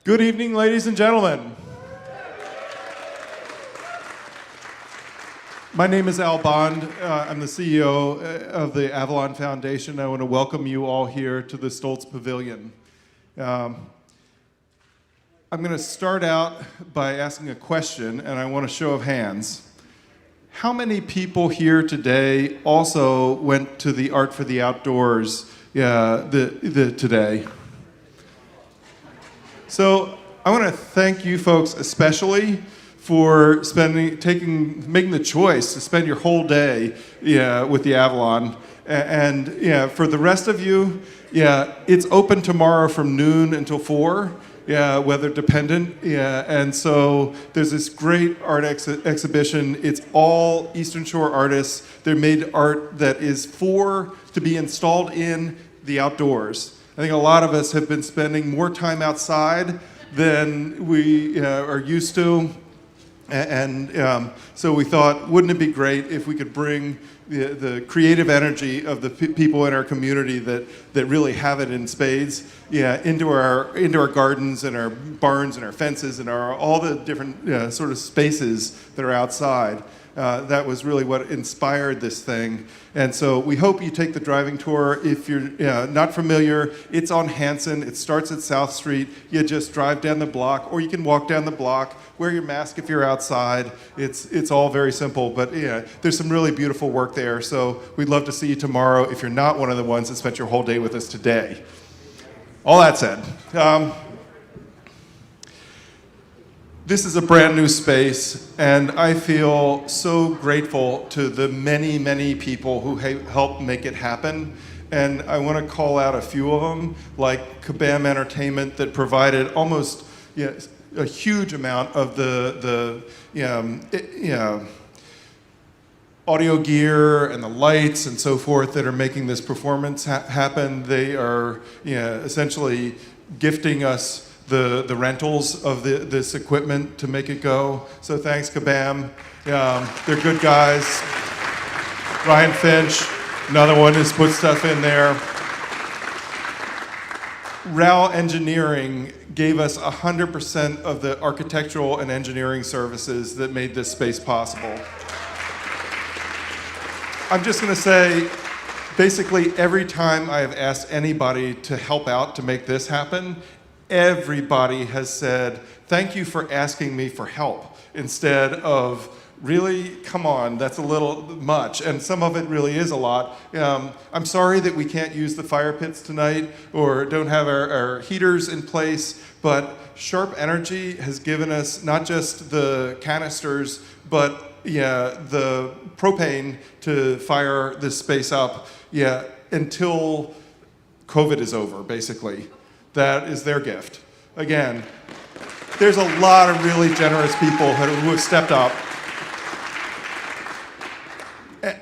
Good evening, ladies and gentlemen. My name is Al Bond. I'm the CEO of the Avalon Foundation. I want to welcome you all here to the Stoltz Pavilion. I'm going to start out by asking a question, and I want a show of hands. How many people here today also went to the Art for the Outdoors today? So I want to thank you folks especially for making the choice to spend your whole day with the Avalon. And for the rest of you, it's open tomorrow from noon until 4, weather dependent. And so there's this great art exhibition. It's all Eastern Shore artists. They're made art that is to be installed in the outdoors. I think a lot of us have been spending more time outside than we are used to. And so we thought, wouldn't it be great if we could bring the creative energy of the people in our community that really have it in spades, into our gardens and our barns and our fences and all the different sort of spaces that are outside. That was really what inspired this thing. And so we hope you take the driving tour. If you're not familiar, it's on Hanson. It starts at South Street. You just drive down the block, or you can walk down the block, wear your mask if you're outside. It's all very simple, but there's some really beautiful work there. So we'd love to see you tomorrow if you're not one of the ones that spent your whole day with us today. All that said, this is a brand new space, and I feel so grateful to the many, many people who helped make it happen. And I want to call out a few of them, like Kabam Entertainment, that provided almost a huge amount of the audio gear and the lights and so forth that are making this performance happen. They are essentially gifting us the rentals of this equipment to make it go. So thanks, Kabam. They're good guys. Ryan Finch, another one who's put stuff in there. RAL Engineering gave us 100% of the architectural and engineering services that made this space possible. I'm just going to say, basically every time I have asked anybody to help out to make this happen, everybody has said, thank you for asking me for help, instead of, really, come on, that's a little much. And some of it really is a lot. I'm sorry that we can't use the fire pits tonight or don't have our heaters in place, but Sharp Energy has given us not just the canisters, but the propane to fire this space up until COVID is over, basically. That is their gift. Again, there's a lot of really generous people who have stepped up.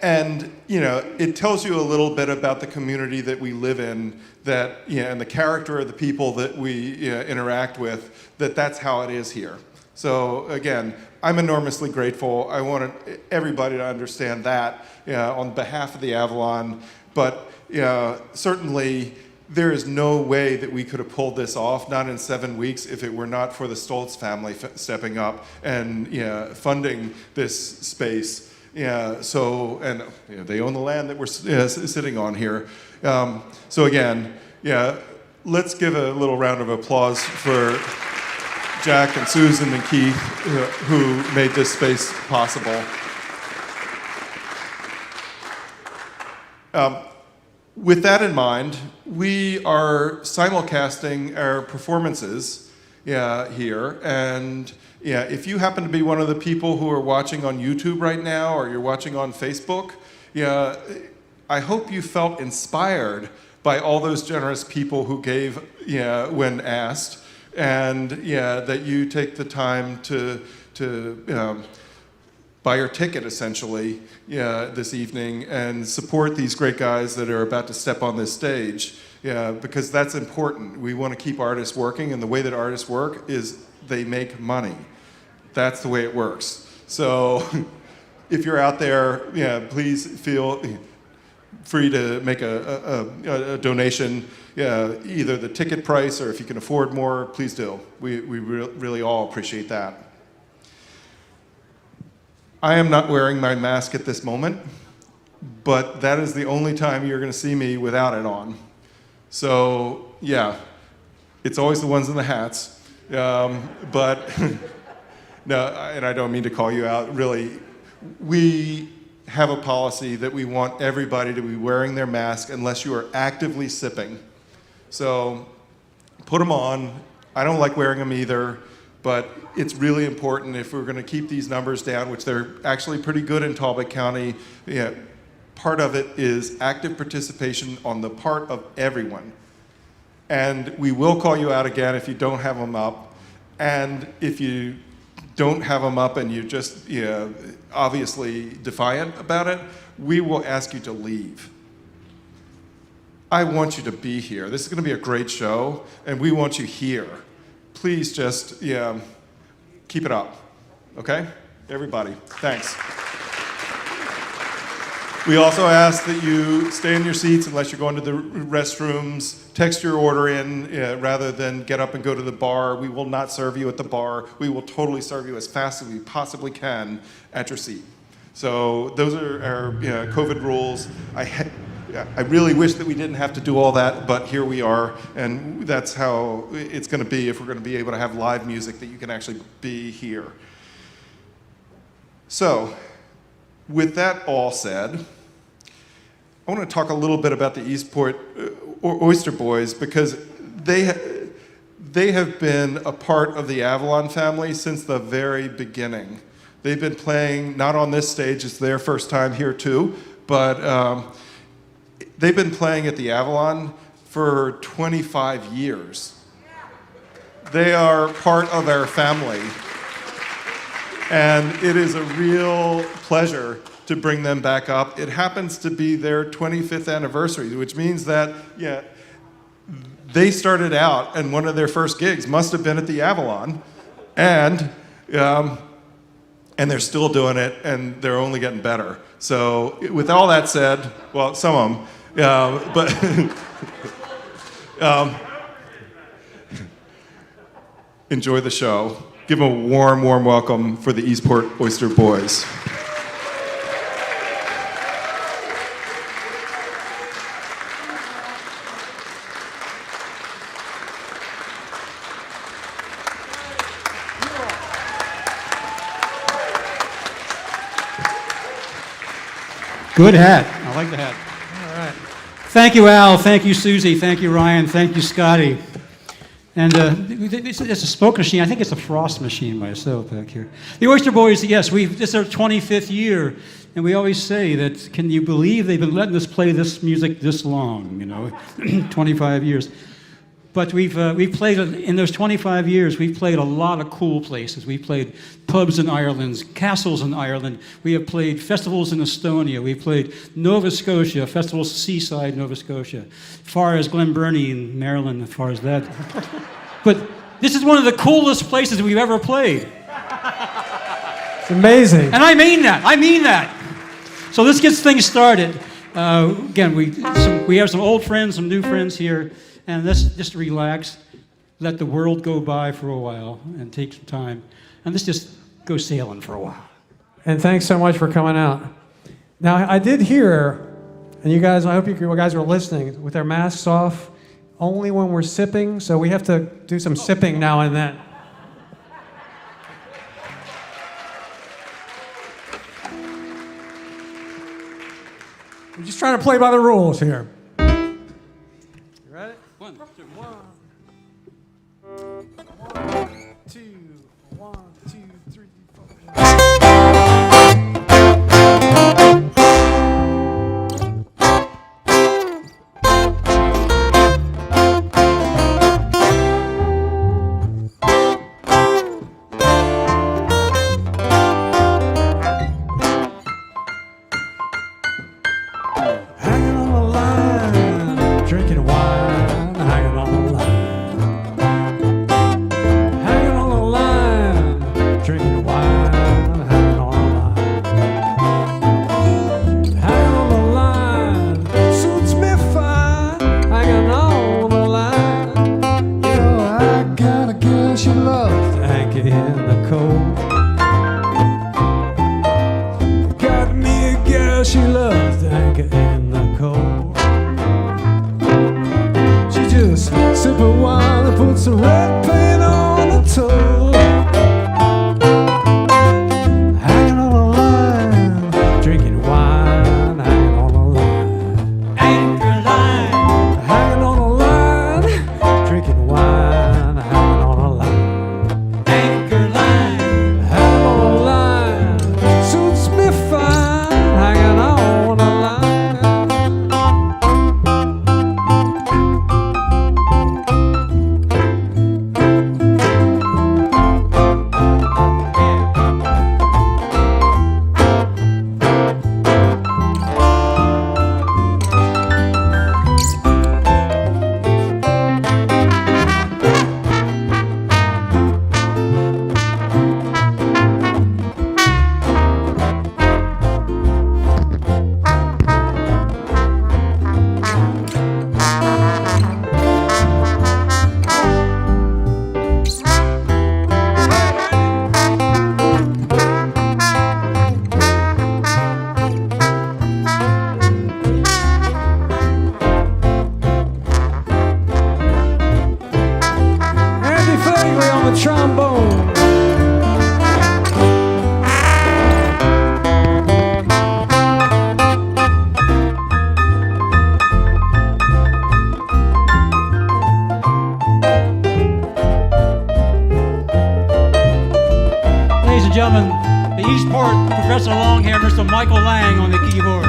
And it tells you a little bit about the community that we live in, and the character of the people that we interact with, that's how it is here. So again, I'm enormously grateful. I want everybody to understand that on behalf of the Avalon. But certainly, there is no way that we could have pulled this off, not in 7 weeks, if it were not for the Stoltz family stepping up and funding this space. So, and they own the land that we're sitting on here. So again, let's give a little round of applause for Jack and Susan and Keith, who made this space possible. With that in mind, we are simulcasting our performances here. And if you happen to be one of the people who are watching on YouTube right now, or you're watching on Facebook, I hope you felt inspired by all those generous people who gave when asked, and that you take the time to buy your ticket, essentially, this evening, and support these great guys that are about to step on this stage, because that's important. We want to keep artists working, and the way that artists work is they make money. That's the way it works. So if you're out there, please feel free to make a donation, either the ticket price or if you can afford more, please do. We really all appreciate that. I am not wearing my mask at this moment, but that is the only time you're going to see me without it on. So, yeah, it's always the ones in the hats. But, no, and I don't mean to call you out, really. We have a policy that we want everybody to be wearing their mask unless you are actively sipping. So, put them on. I don't like wearing them either, but it's really important if we're going to keep these numbers down, which they're actually pretty good in Talbot County. Part of it is active participation on the part of everyone. And we will call you out again if you don't have them up. And if you don't have them up and you're just obviously defiant about it, we will ask you to leave. I want you to be here. This is going to be a great show, and we want you here. Please just keep it up, okay? Everybody, thanks. We also ask that you stay in your seats unless you're going to the restrooms. Text your order in rather than get up and go to the bar. We will not serve you at the bar. We will totally serve you as fast as we possibly can at your seat. So those are our COVID rules. I really wish that we didn't have to do all that, but here we are, and that's how it's going to be if we're going to be able to have live music that you can actually be here. So, with that all said, I want to talk a little bit about the Eastport Oyster Boys because they have been a part of the Avalon family since the very beginning. They've been playing, not on this stage, it's their first time here too, but they've been playing at the Avalon for 25 years. They are part of our family. And it is a real pleasure to bring them back up. It happens to be their 25th anniversary, which means that, they started out, and one of their first gigs must have been at the Avalon, and they're still doing it, and they're only getting better. So with all that said, well, some of them, but enjoy the show. Give them a warm, warm welcome for the Eastport Oyster Boys. Good hat. I like the hat. All right. Thank you, Al. Thank you, Susie. Thank you, Ryan. Thank you, Scotty. And it's a smoke machine. I think it's a frost machine myself back here. The Oyster Boys, yes, this is our 25th year. And we always say that, can you believe they've been letting us play this music this long, 25 years. But we've played, in those 25 years, we've played a lot of cool places. We've played pubs in Ireland, castles in Ireland. We have played festivals in Estonia. We've played Nova Scotia, festivals seaside Nova Scotia, far as Glen Burnie in Maryland, as far as that. But this is one of the coolest places we've ever played. It's amazing. And I mean that. So let's get things started. Again, we have some old friends, some new friends here. And let's just relax, let the world go by for a while, and take some time. And let's just go sailing for a while. And thanks so much for coming out. Now, I did hear, and you guys, I hope you guys were listening, with our masks off, only when we're sipping, so we have to do some sipping now and then. We're just trying to play by the rules here. One, two, 1, 2, 3, 4. Hanging on the line, drinking wine, hanging on the line. trombone. Ladies and gentlemen, the Eastport Professor Longhair, Mr. Michael Lang on the keyboard.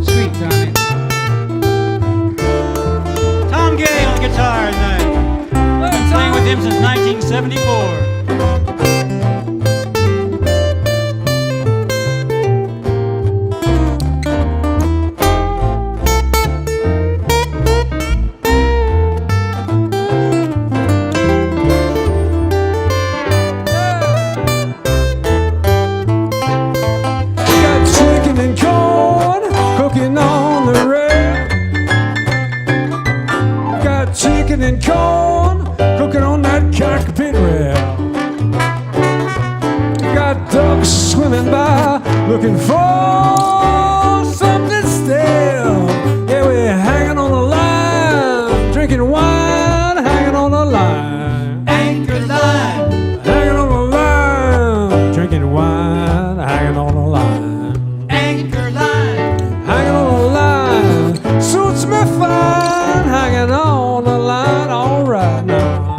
Sweet Tommy. Tom Gay on guitar tonight. Been playing with him since 1974. Got chicken and corn cooking on the rail. Got chicken and corn cooking on that cockpit rail. Got ducks swimming by looking for something stale. Yeah, we're hanging on the line, drinking wine, hanging on the line. Anchor line, Hanging on the line, drinking wine, hanging on the line. anchor line. Hanging on the line, suits me fine, hanging on the line, all right now.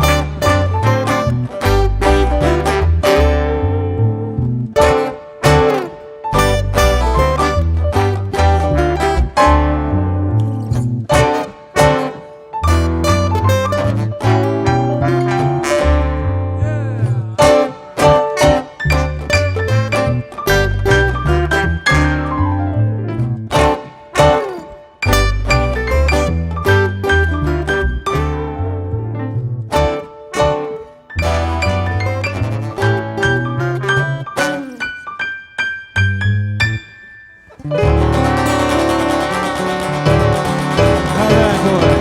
All right, boy.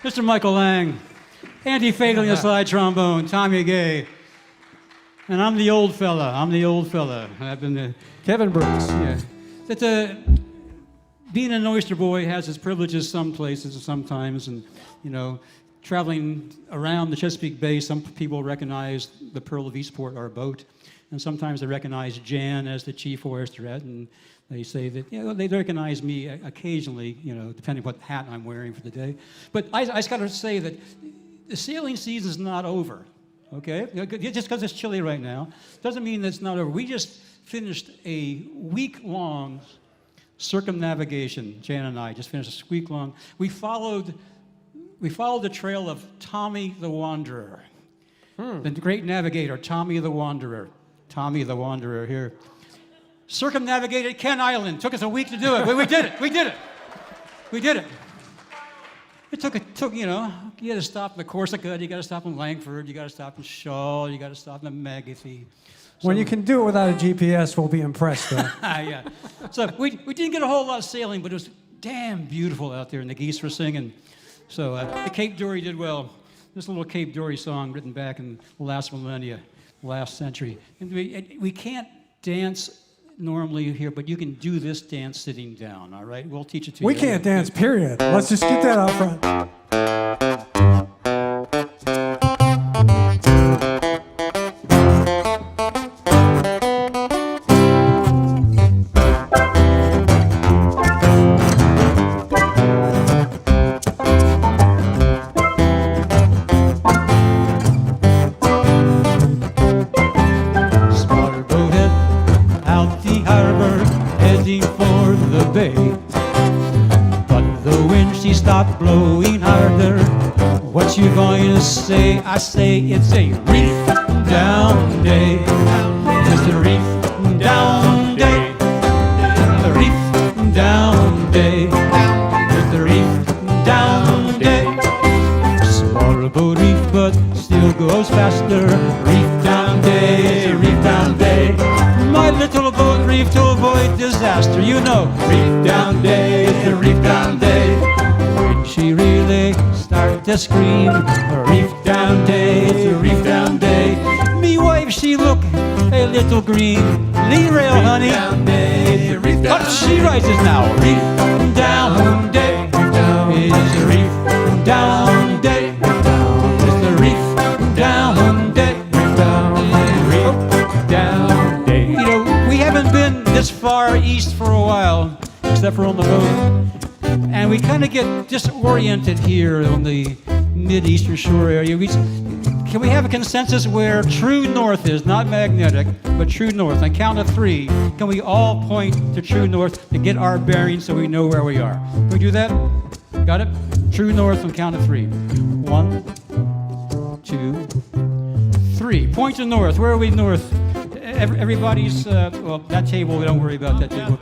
Mr. Michael Lang, Andy Fatal on the slide trombone, Tommy Gay. And I'm the old fella. I've been the, Kevin Brooks. yeah. That being an oyster boy has its privileges some places and sometimes, and you know, traveling around the Chesapeake Bay, some people recognize the Pearl of Eastport, our boat, and sometimes they recognize Jan as the chief oysterette, and they say that, you know, they recognize me occasionally, you know, depending what hat I'm wearing for the day. But I just got to say that the sailing season's not over, okay? Just because it's chilly right now doesn't mean that it's not over. We just finished a week-long circumnavigation. Jan and I just finished a week-long. We followed the trail of Tommy the Wanderer, the great navigator, Tommy the Wanderer. Tommy the Wanderer here. Circumnavigated Kent Island. Took us a week to do it, but we did it. It took, you know, you got to stop in Corsica, you got to stop in Langford, you got to stop in Shaw, you got to stop in Magothy. When you can do it without a GPS, we'll be impressed, though. Yeah. So we didn't get a whole lot of sailing, but it was damn beautiful out there, and the geese were singing. So the Cape Dory did well. This little Cape Dory song written back in the last millennia, last century. And we can't dance normally here, but you can do this dance sitting down, all right? We'll teach it to you. We can't dance, period. Let's just get that out front. Stop blowing harder. What you going to say? I say it's a reef down day. It's a reef down little boat reef to avoid disaster. You know, reef down day, it's a reef down day. When she really started to scream, a reef down day, it's a reef down day. Me wife, she look a little green. Lee rail, honey. Down day, it's a reef down. Up she rises now. Reef down day, it's a reef down day. It's a reef down day. Reef down day. You know, we haven't been this far east for a while, except for on the boat. And we kind of get disoriented here on the mid-eastern shore area. Can we have a consensus where true north is, not magnetic, but true north? On count of 3, can we all point to true north to get our bearings so we know where we are? Can we do that? Got it? True north on count of 3. 1, 2, 3. Point to north. Where are we north? Everybody's, well, that table, we don't worry about that table.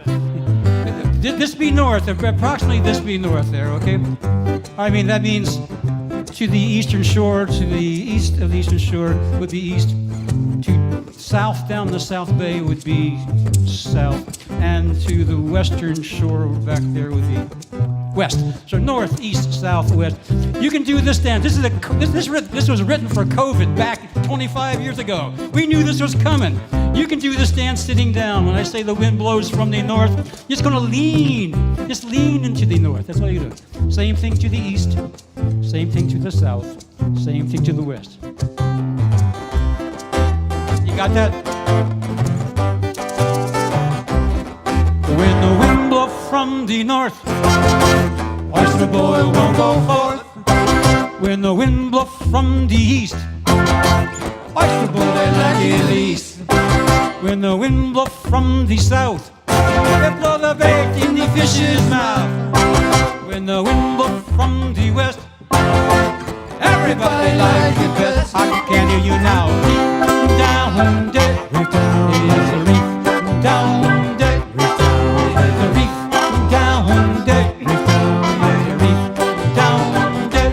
This be north, approximately this be north there, okay? I mean, that means to the eastern shore, to the east of the eastern shore would be east, to south down the South Bay would be south, and to the western shore back there would be west. So north, east, south, west. You can do this dance. This was written for COVID back 25 years ago. We knew this was coming. You can do this dance sitting down. When I say the wind blows from the north, you're just gonna lean. Just lean into the north. That's all you do. Same thing to the east. Same thing to the south. Same thing to the west. You got that? When the wind blows from the north, oyster boy won't go forth. When the wind blows from the east, oyster boy like it east. When the wind blows from the south, it blows the bait in the fish's mouth. When the wind blows from the west, everybody likes it best. I can hear you now. Reef down day, reef down. It is a reef down day, reef down. It is a reef down day, reef down. It is a reef down day.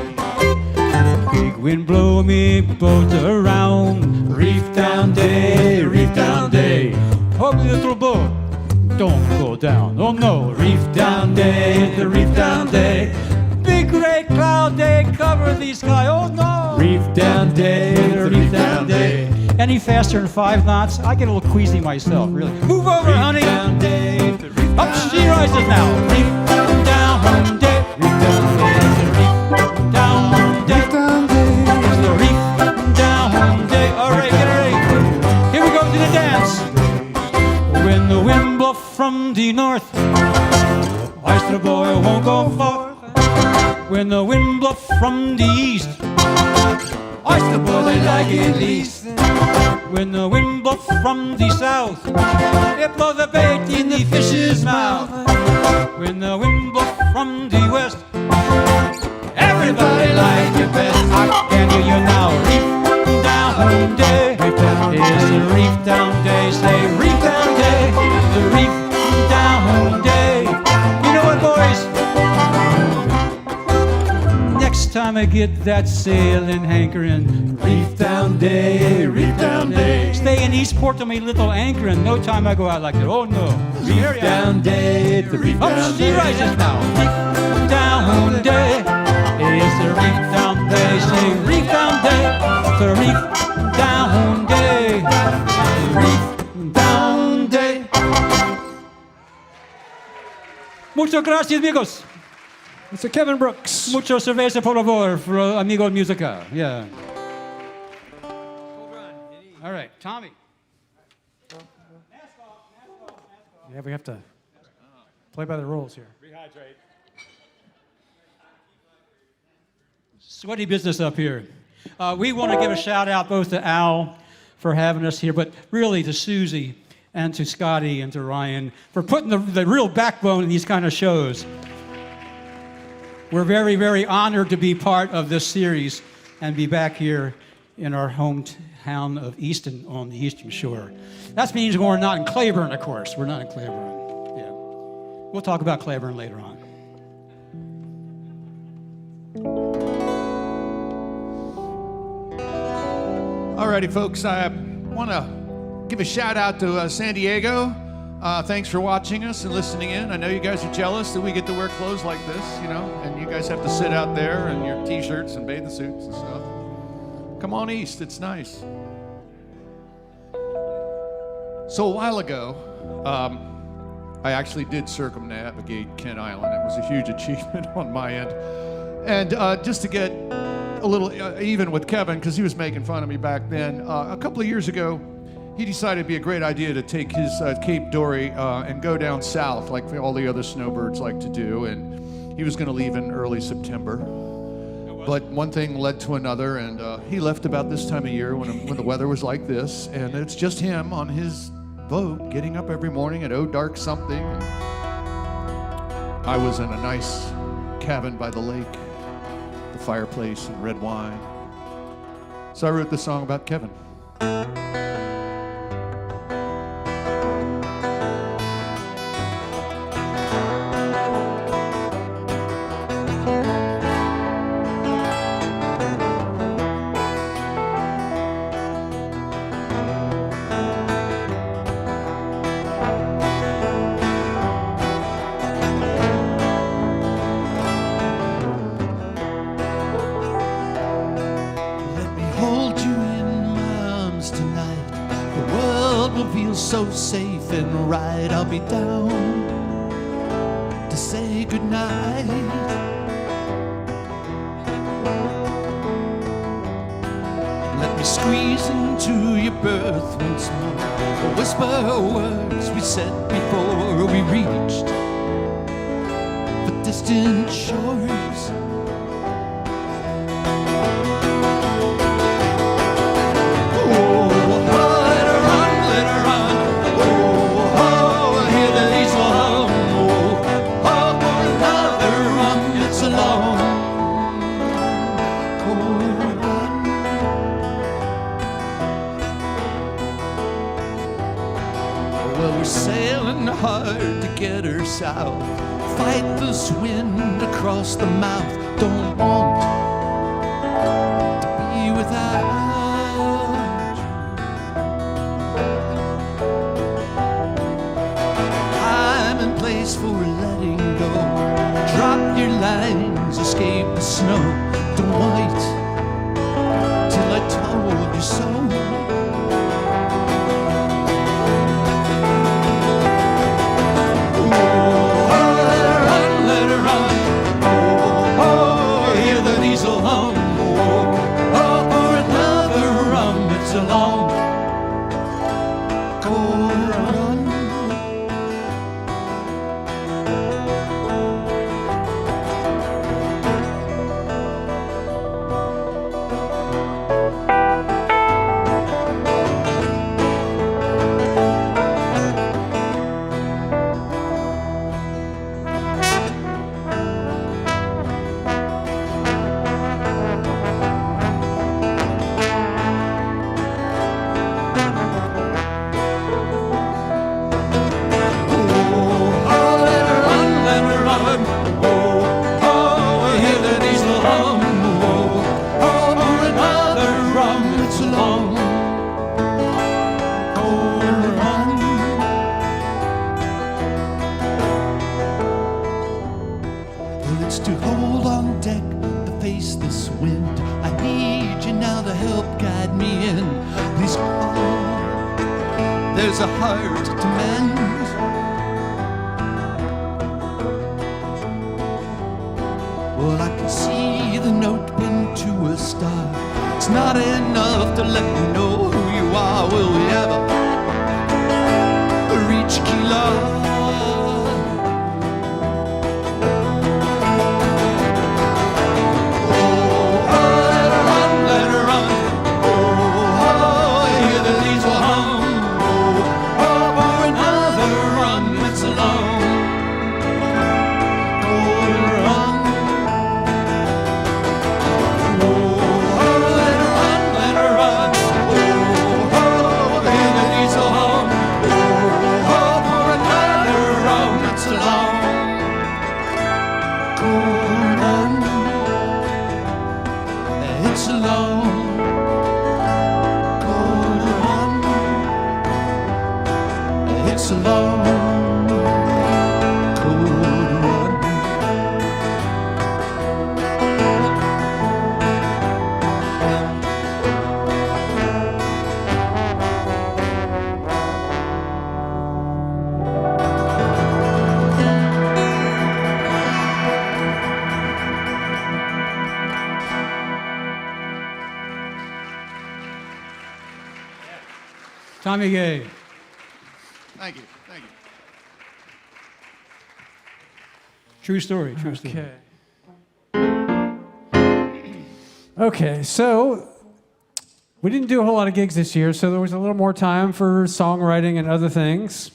Big wind blow me boat around. Reef down day, reef down day. Oh, little boat, don't go down. Oh no, reef down day, the reef down day. Big gray cloud day cover the sky. Oh no, reef down day, the reef down day. Any faster than 5 knots, I get a little queasy myself. Really, move over, reef honey. Down day, the reef up down she rises now. Reef down day, reef down day, the reef down day, reef down day, it's the reef down day. All right, get ready. Here we go to the dance. When the wind blows from the north, oyster boy won't go forth. When the wind blows from the east, oyster boy they like it least. When the wind blows from the south, it blows the bait in the fish's mouth. When the wind blows from the west, everybody likes it best. I can hear you now. Reef down day, it's a reef down day. Say reef down day, the reef down day. You know what, boys? Next time I get that sailing hankering, reef down day, reef down day. Stay in Eastport to me little anchoring. No time I go out like that. Oh no. Reef down day, the reef down day. Oh, she rises now. Reef down day. It's the reef down day. Say reef down day. The reef down day. Reef down day. Muchas gracias, amigos. Mr. Kevin Brooks. Mucho cerveza, por favor, for Amigo Musica. Yeah. All right, Tommy. Yeah, we have to play by the rules here. Rehydrate. Sweaty business up here. We want to give a shout out both to Al for having us here, but really to Susie and to Scotty and to Ryan for putting the real backbone in these kind of shows. We're very, very honored to be part of this series and be back here in our hometown of Easton on the Eastern Shore. That means we're not in Claiborne, of course. We're not in Claiborne. Yeah. We'll talk about Claiborne later on. Alrighty, folks, I want to give a shout out to San Diego. Thanks for watching us and listening in. I know you guys are jealous that we get to wear clothes like this, you know, and you guys have to sit out there in your t-shirts and bathing suits and stuff. Come on east, it's nice. So a while ago, I actually did circumnavigate Kent Island. It was a huge achievement on my end. And just to get a little even with Kevin, because he was making fun of me back then, a couple of years ago, he decided it'd be a great idea to take his Cape Dory and go down south like all the other snowbirds like to do. And he was going to leave in early September. But one thing led to another, and he left about this time of year when the weather was like this. And it's just him on his boat getting up every morning at dark something. And I was in a nice cabin by the lake, the fireplace and red wine. So I wrote this song about Kevin. So safe and right, I'll be down to say goodnight. Let me squeeze into your berth once more, whisper words we said before we reached the distant shores. Hard to get her south. Fight this wind across the mouth. Don't want to be without you. I'm in place for letting go. Drop your lines, escape the snow. Don't wait till I told you so. There's a heart to mend. Well, I can see the note pinned to a star. It's not enough to let me know who you are. Will we ever reach key love? long, cold one. Tommy Gay. Thank you. Thank you. True story, true story. Okay, so we didn't do a whole lot of gigs this year, so there was a little more time for songwriting and other things.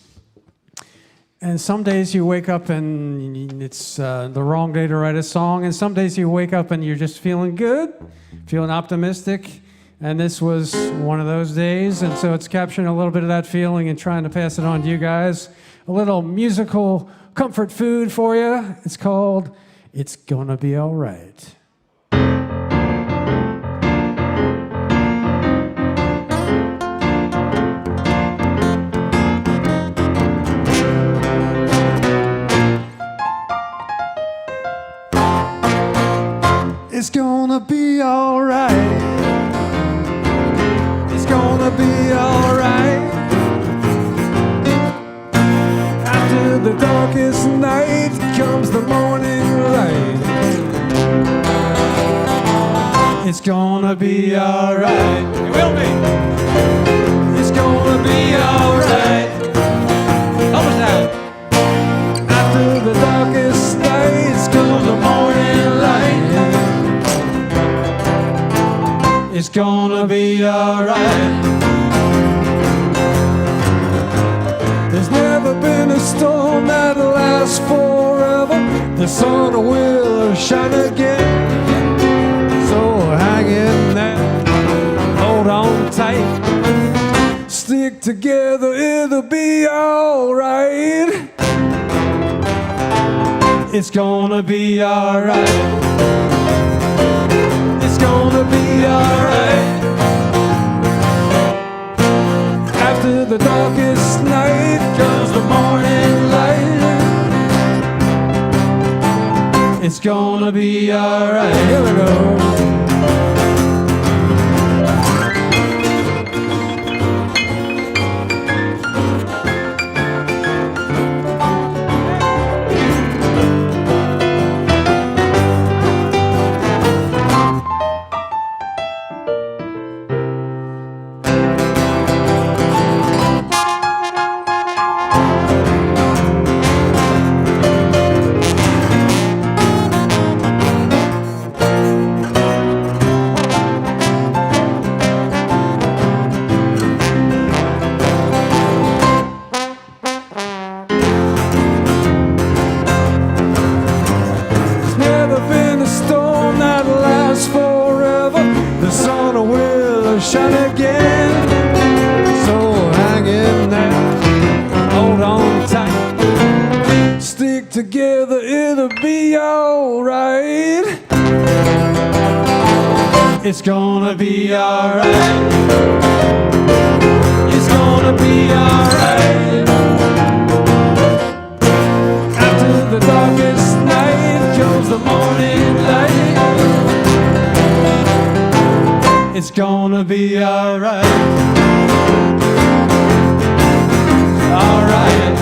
And some days you wake up and it's the wrong day to write a song, and some days you wake up and you're just feeling good, feeling optimistic. And this was one of those days, and so it's capturing a little bit of that feeling and trying to pass it on to you guys. A little musical comfort food for you. It's called It's Gonna Be Alright. It's gonna be alright. It's gonna be alright. After the darkest night comes the morning light. It's gonna be alright. It will be. It's gonna be alright. Help us out. After the darkest night comes the morning light. It's gonna be alright. There's never been a storm that'll last forever. The sun will shine again. So hang in there, hold on tight. Stick together, it'll be alright. It's gonna be alright. It's gonna be alright. After the darkest night comes the morning light. It's gonna be alright. Here we go. Shine again, so hang in there, hold on tight, stick together, it'll be alright. It's gonna be alright. It's gonna be alright. After the darkest night comes the morning light. It's gonna be alright. Alright.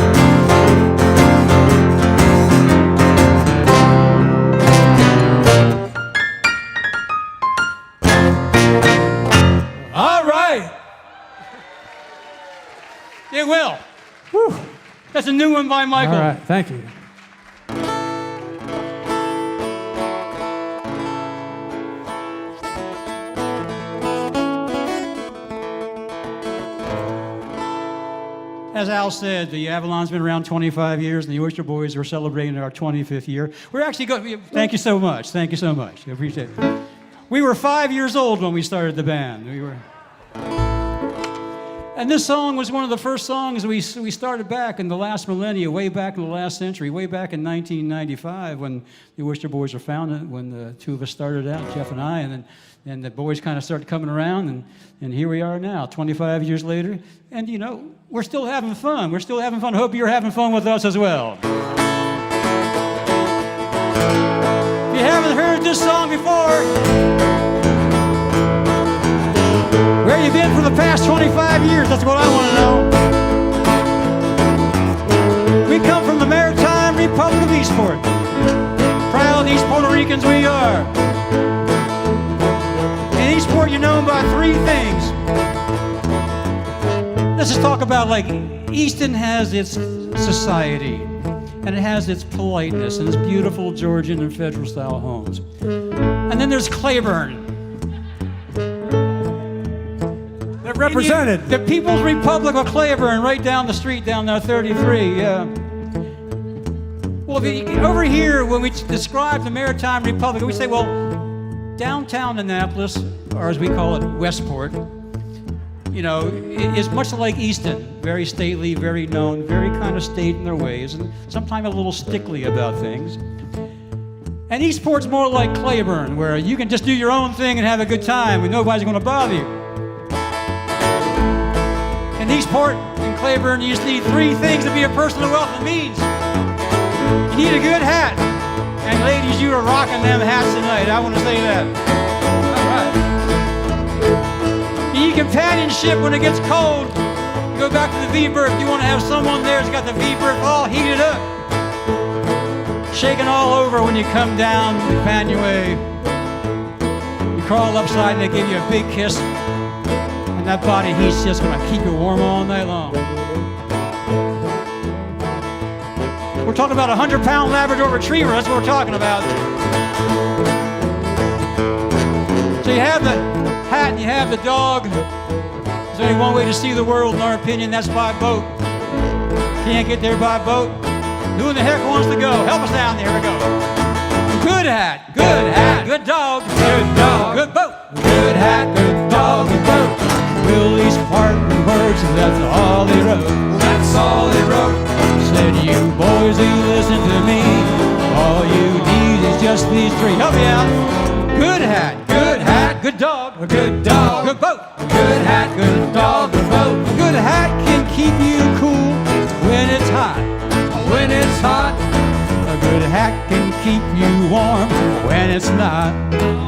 Alright. It will. Whew. That's a new one by Michael. All right, thank you. As Al said, the Avalon's been around 25 years, and the Oyster Boys are celebrating our 25th year. We're actually going. Thank you so much. Thank you so much. I appreciate it. We were 5 years old when we started the band. And this song was one of the first songs we started back in the last millennia, way back in the last century, way back in 1995 when the Oyster Boys were founded, when the two of us started out, Jeff and I, and the boys kind of started coming around, and here we are now, 25 years later. And, you know, we're still having fun. We're still having fun. Hope you're having fun with us as well. If you haven't heard this song before, where you been for the past 25 years? That's what I want to know. We come from the Maritime Republic of Eastport. Proud East Puerto Ricans we are. In Eastport, you're known by three things. Let's just talk about, like, Easton has its society, and it has its politeness, and its beautiful Georgian and federal style homes. And then there's Claiborne. Represented. The People's Republic of Claiborne, right down the street, down there, 33. Yeah. Well, over here, when we describe the Maritime Republic, we say, well, downtown Annapolis, or as we call it, Westport, you know, is much like Easton. Very stately, very known, very kind of staid in their ways, and sometimes a little stickly about things. And Eastport's more like Claiborne, where you can just do your own thing and have a good time, and nobody's going to bother you. In Eastport and Claiborne, you just need three things to be a person of wealth and means. You need a good hat. And ladies, you are rocking them hats tonight. I want to say that. All right. You need companionship when it gets cold. You go back to the V-berth. You want to have someone there who's got the V-berth all heated up. Shaking all over when you come down the companionway. You crawl upside and they give you a big kiss. That body heat's just gonna keep you warm all night long. We're talking about a 100-pound Labrador Retriever, that's what we're talking about. So you have the hat and you have the dog. There's only one way to see the world, in our opinion, that's by boat. Can't get there by boat. Who in the heck wants to go? Help us down there, here we go. Good hat, good dog, good boat. Good hat, good dog, good boat. Willie's parting words, that's all he wrote. That's all he wrote. Said, you boys who listen to me, all you need is just these three. Help me out. Good hat, good dog, good boat. Good hat, good dog, good boat. A good hat can keep you cool when it's hot. When it's hot. A good hat can keep you warm when it's not.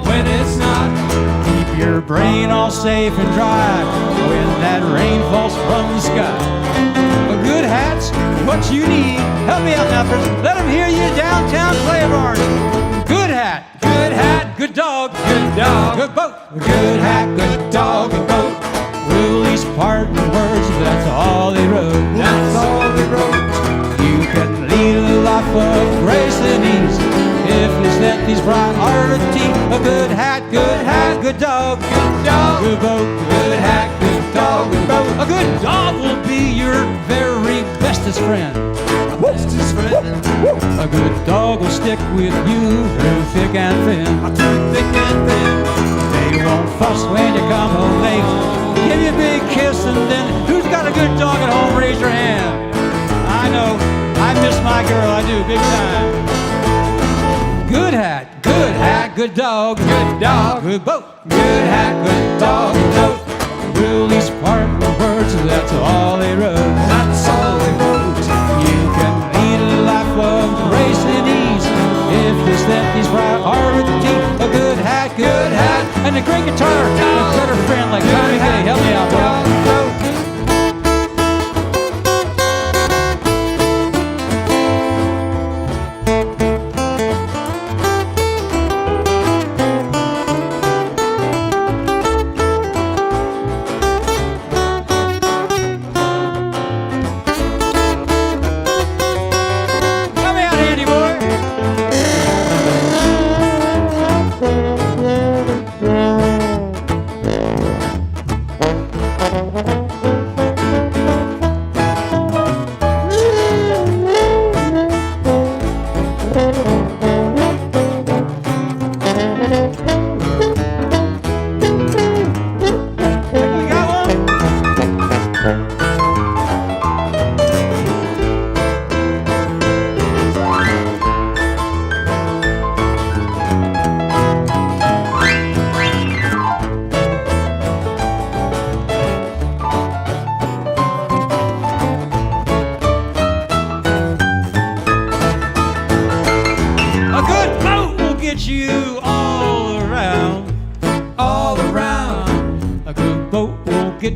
When it's not. Keep your brain all safe and dry when that rain falls from the sky. A good hat's what you need. Help me out now, person. Let them hear you downtown Claiborne. Good hat, good dog, good boat. Good hat, good dog, good boat. Willie's parting words, that's all he wrote. That's all he wrote. You can lead a life of grace and ease if you set these priorities. A good hat, good dog, good boat. Good hat, good dog, good boat. A good dog will be your very bestest friend. Bestest friend. A good dog will stick with you through thick and thin. Through thick and thin. They won't fuss when you come home late. Give you a big kiss and then who's got a good dog at home? Raise your hand. I know. I miss my girl, I do, big time. Good hat, good dog, good boat. Good hat, good dog, good boat. Willie's parting words, that's all he wrote. That's all he wrote. You can lead a life of grace and ease if you set these priorities. A good hat, and a great guitar, and a better friend like Johnny Day. Help me out, bro.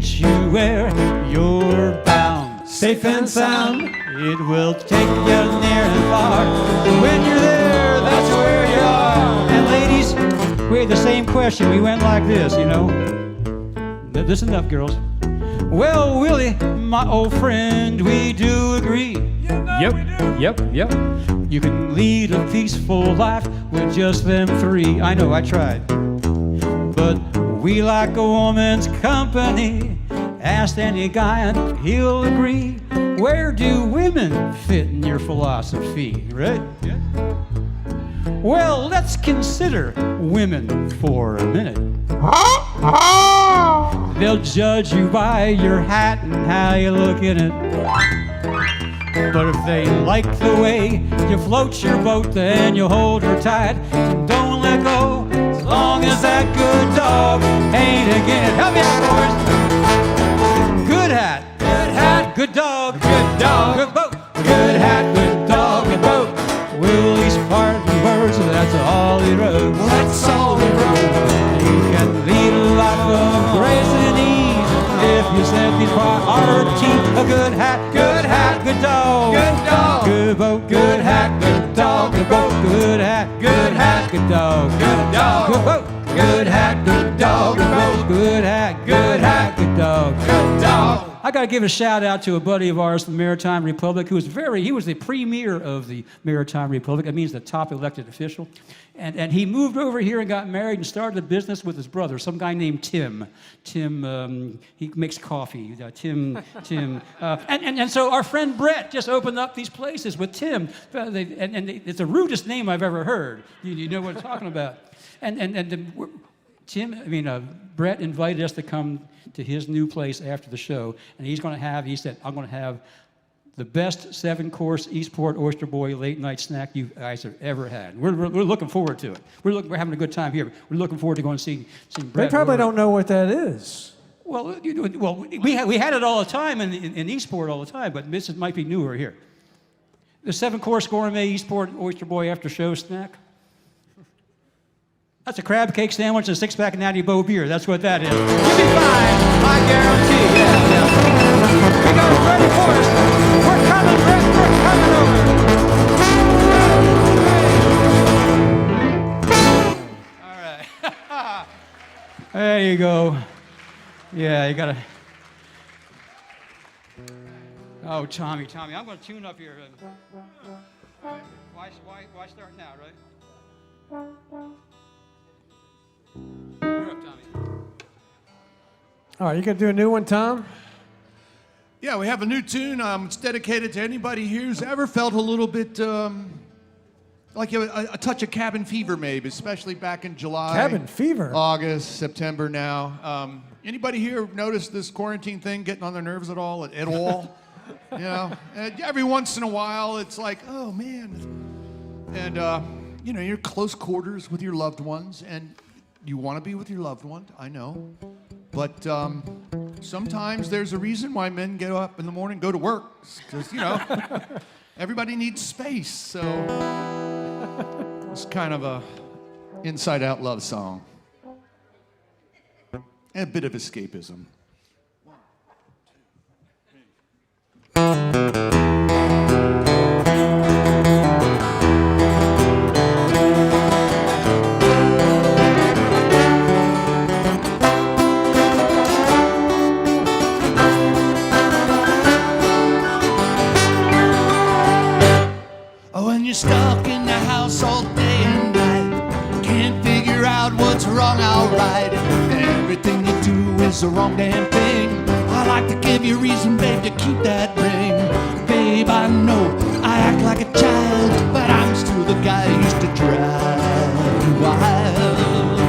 get you where you're bound. Safe and sound. It will take you near and far. When you're there, that's where you are. And ladies, we had the same question. We went like this, you know. Listen up, girls. Well, Willie, my old friend, we do agree. Yep. You can lead a peaceful life with just them three. I know, I tried. But we like a woman's company. Ask any guy and he'll agree. Where do women fit in your philosophy, right? Yeah. Well, let's consider women for a minute. They'll judge you by your hat and how you look in it. But if they like the way you float your boat, then you hold her tight and don't let go, as long as that good dog ain't again. Help me out, boys. Good hat, good dog, good boat. Good hat, good dog, good boat. Willie's parting words, that's all he wrote. That's all he wrote. You can lead a life of grace and ease if you set these priorities. A good hat, good dog, good boat. Good hat, good dog, good boat. Good hat, good dog, good boat. Good hat, good dog, good boat. Good hat, good dog, good dog. I got to give a shout out to a buddy of ours from the Maritime Republic he was the premier of the Maritime Republic. That means the top elected official. And he moved over here and got married and started a business with his brother, some guy named Tim. He makes coffee. And so our friend Brett just opened up these places with Tim. It's the rudest name I've ever heard. You know what I'm talking about. Brett invited us to come to his new place after the show, and he said, I'm going to have the best 7-course Eastport Oyster Boy late night snack you guys have ever had. We're looking forward to it. We're having a good time here. We're looking forward to going and seeing Brett. They probably don't know what that is. Well, we had it all the time in Eastport all the time, but this might be newer here. The 7-course gourmet Eastport Oyster Boy after show snack. That's a crab cake sandwich and a 6-pack of Natty Bow beer. That's what that is. You'll be fine, I guarantee. Yeah. We got it ready for us. We're coming, Brett. We're coming over. All right. There you go. Yeah, you got to... Oh, Tommy, I'm going to tune up here. Why start now, right? You're up, Tommy. All right, you gonna do a new one, Tom? Yeah, we have a new tune. It's dedicated to anybody here who's ever felt a little bit like a touch of cabin fever, maybe, especially back in July. Cabin fever? August, September now. Anybody here notice this quarantine thing getting on their nerves at all? At all? You know? And every once in a while, it's like, oh, man. And, you're close quarters with your loved ones, and you want to be with your loved one, I know. But sometimes there's a reason why men get up in the morning and go to work. Because, everybody needs space. So it's kind of a inside-out love song. And a bit of escapism. 1, 2, 3. Stuck in the house all day and night, can't figure out what's wrong, alright. Everything you do is the wrong damn thing. I like to give you reason, babe, to keep that ring. Babe, I know I act like a child, but I'm still the guy who used to drive you wild.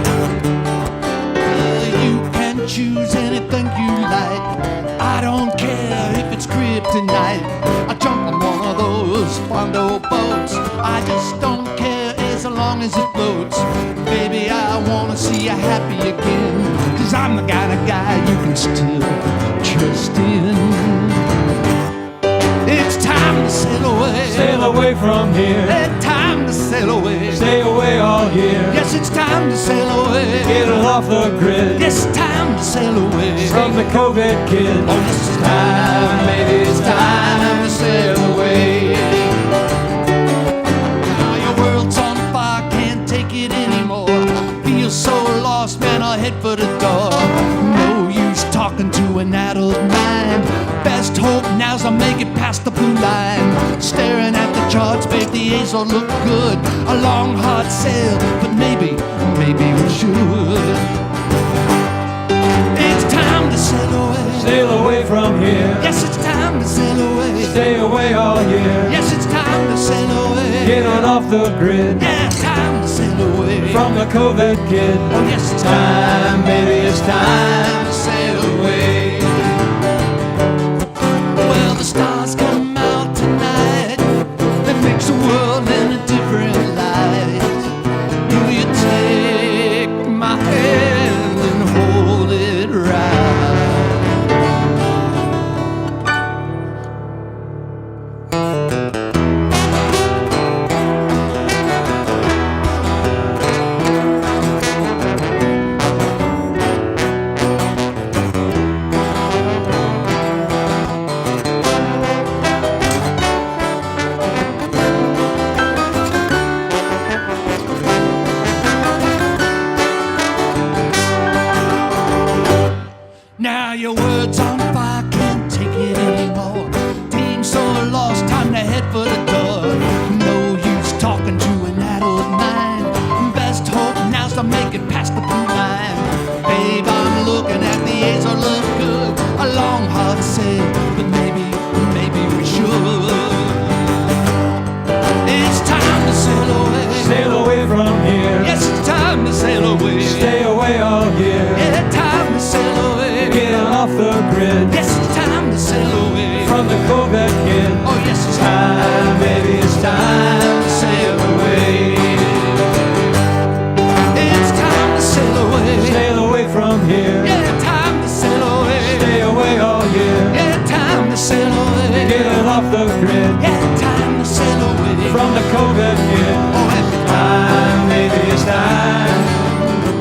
You can choose anything you like, I don't care if it's kryptonite. I jump on one of those Fondo boats, I just don't care as long as it floats. Baby, I wanna see you happy again, 'cause I'm the kind of guy you can still trust in. It's time to sail away. Sail away from here. It's time to sail away. Stay away all year. Yes, it's time time to sail away. Get off the grid. Yes, it's time to sail away. From the COVID kid. Oh, yes, it's time, maybe it's time to sail away. Now your world's on fire, can't take it anymore. Feel so lost, man, I'll head for the door. No use talking to an adult mind. Best hope now's I'll make it past the blue line. Staring at the charts, babe, the A's all look good. A long, hard sail, but maybe we should. It's time to sail away. Sail away from here. Yes, it's time to sail away. Stay away all year. Yes, it's time to sail away. Get on off the grid. Yeah, it's time to sail away. From the COVID kid. Oh, yes, it's Time, baby, it's time. to sail away. Well, the stars come out tonight. That makes the world in a different light. Will you take my hand and hold it right? Now your words on fire, can't take it anymore. Team so lost, time to head for the door. No use talking to an adult mind. Best hope now's to make it past the blue line. Babe, I'm looking at the A's all look good. A long, hard sail, but maybe we should. It's time to sail away. Sail away from here. Yes, it's time to sail away. Stay away all year. Yeah, time to sail away. Get off the grid. Yes, it's time to sail away. From the COVID kid. Oh, yes, it's Time, baby, it's time to sail away. It's time to sail away. Sail away from here. Yeah, time to sail away. Stay away all year. Yeah, time to sail away. Get off the grid. Yeah, time to sail away. From the COVID kid. Oh, every Time, baby, it's time.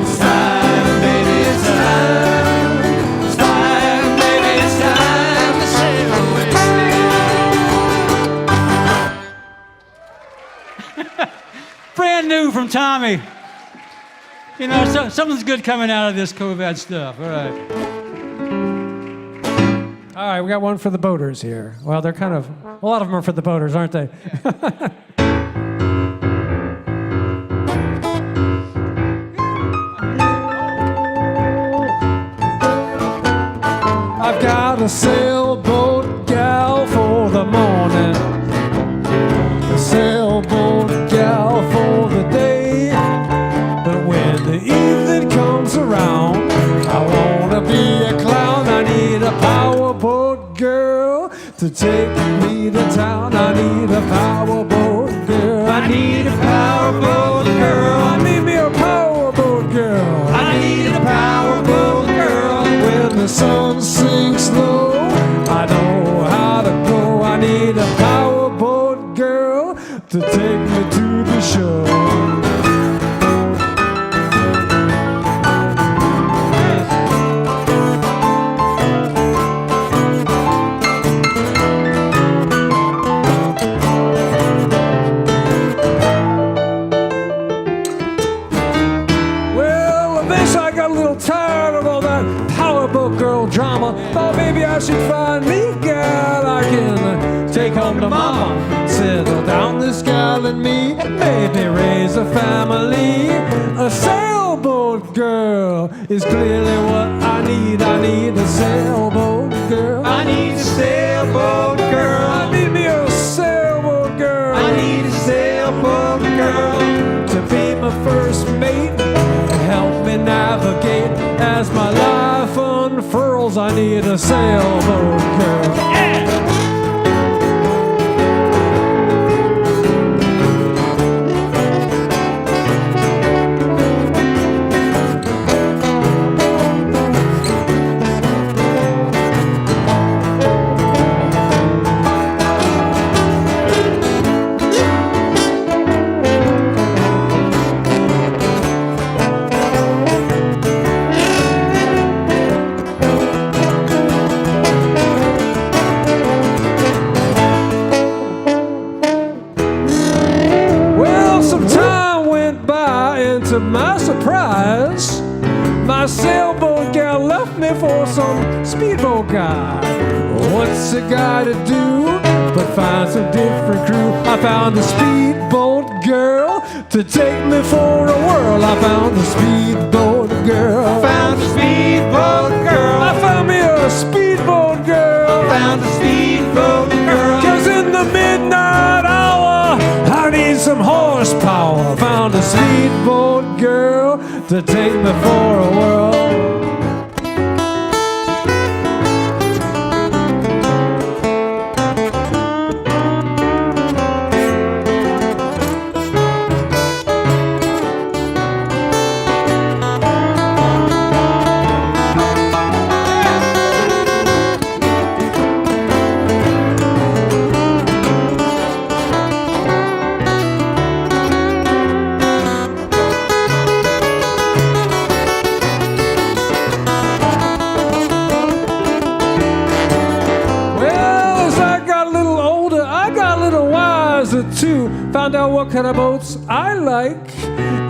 It's time, baby, it's time. It's time, baby, it's time time to sail away. Brand new from Tommy. You know, something's good coming out of this COVID stuff. All right. All right, we got one for the boaters here. Well, they're kind of, a lot of them are for the boaters, aren't they? I've got a sailboat gal for the morning, a sailboat gal for the day. But when the evening comes around, I wanna be a clown. I need a powerboat girl to take me to town. I need a powerboat girl. I need a powerboat girl. I need me a powerboat girl. I need a powerboat girl. When the sun sinks low, I know how to go. I need a powerboat girl to take me to the shore. Tired of all that powerboat girl drama. Thought maybe I should find me a gal I can take home to mama. Settle down this gal and me, maybe raise a family. A sailboat girl is clearly what I need. I need a sailboat girl. I need a sailboat girl. I need me a sailboat girl. I need a sailboat girl to be my first mate. Help me navigate as my life unfurls. I need a sailboat girl. Yeah! And to my surprise, my sailboat gal left me for some speedboat guy. What's a guy to do but find some different crew? I found a speedboat girl to take me for a whirl. I found a speedboat girl. Found a speedboat girl. I found me a speedboat girl. Found a speedboat girl. 'Cause in the midnight hour, I need some horsepower. Found a speedboat girl to take me for a whirl. Too. Found out what kind of boats I like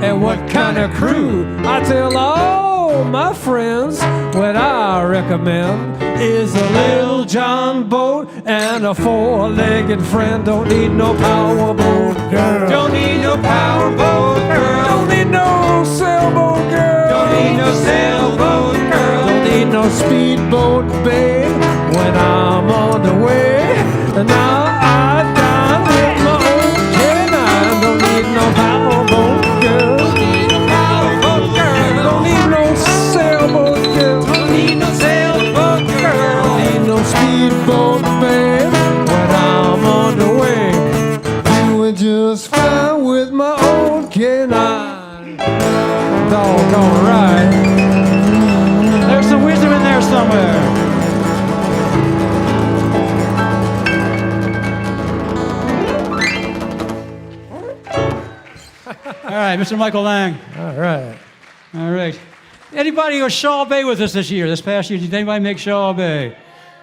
and what kind of crew. I tell all my friends what I recommend is a Little John boat and a four-legged friend. Don't need no power boat girl. Don't need no power boat girl. Don't need no sailboat girl. Don't need no sailboat girl. Don't need no speedboat babe when I'm on the way. And now I dine with my old canine. Don't need no powerboat girl. Don't need no power boat girl. Don't need no sailboat girl. Don't need no sailboat girl. Don't need no speedboat babe when I'm on the way. Doing just fine with my old canine. Doggone right. There's some wisdom in there somewhere. All right, Mr. Michael Lang. All right. All right. Anybody go Shaw Bay with us this past year? Did anybody make Shaw Bay?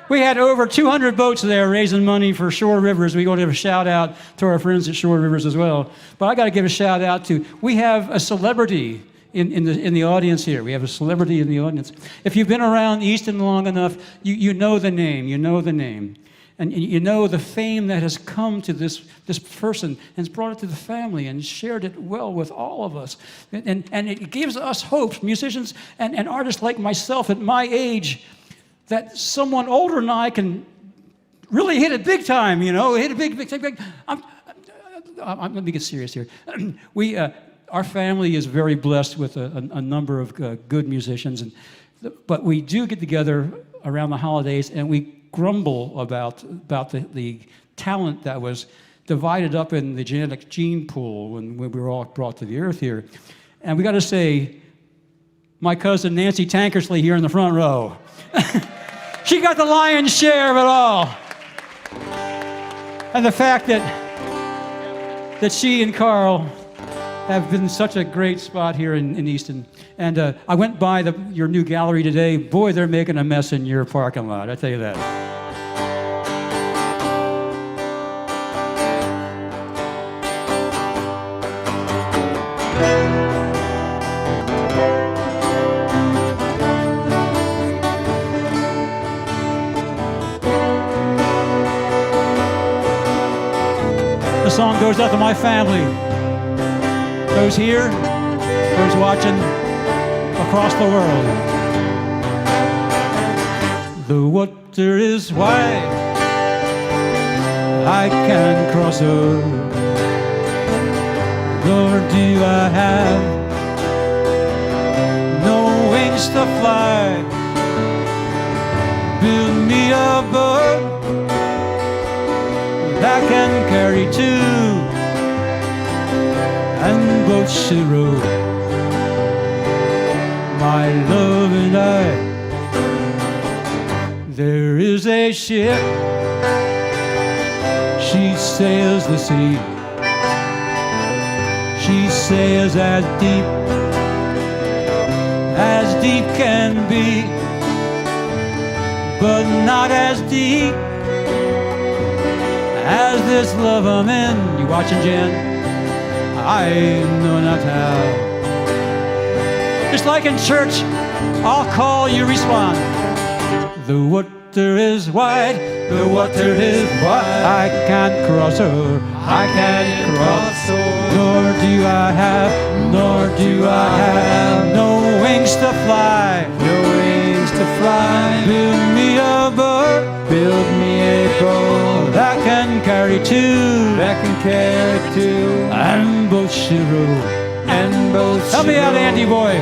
We had over 200 boats there raising money for Shore Rivers. We want to give a shout out to our friends at Shore Rivers as well. But I got to give a shout out to, we have a celebrity in the audience here. We have a celebrity in the audience. If you've been around Easton long enough, you know the name. You know the name. And you know the fame that has come to this person and has brought it to the family and shared it well with all of us. And it gives us hope, musicians and artists like myself at my age, that someone older than I can really hit it big time, hit it big. Let me get serious here. Our family is very blessed with a number of good musicians, but we do get together around the holidays and we grumble about the talent that was divided up in the genetic gene pool when we were all brought to the earth here. And we got to say, my cousin Nancy Tankersley here in the front row, she got the lion's share of it all. And the fact that she and Carl have been such a great spot here in Easton. And I went by your new gallery today. Boy, they're making a mess in your parking lot, I tell you that. The song goes out to my family. Those here, those watching across the world. The water is wide, I can cross over. Nor do I have no wings to fly. Build me a boat that can carry two, and both should row. My love and I. There is a ship, she sails the sea. She sails as deep can be, but not as deep as this love I'm in. You watching, Jen? I know not how. Just like in church, I'll call, you respond. The water is wide, the water is wide. I can't cross over, I can't cross over. Nor do I have no wings to fly, no wings to fly. Build me a boat, build me a boat that can carry two, and both should row, and both. Help me out, Andy boy.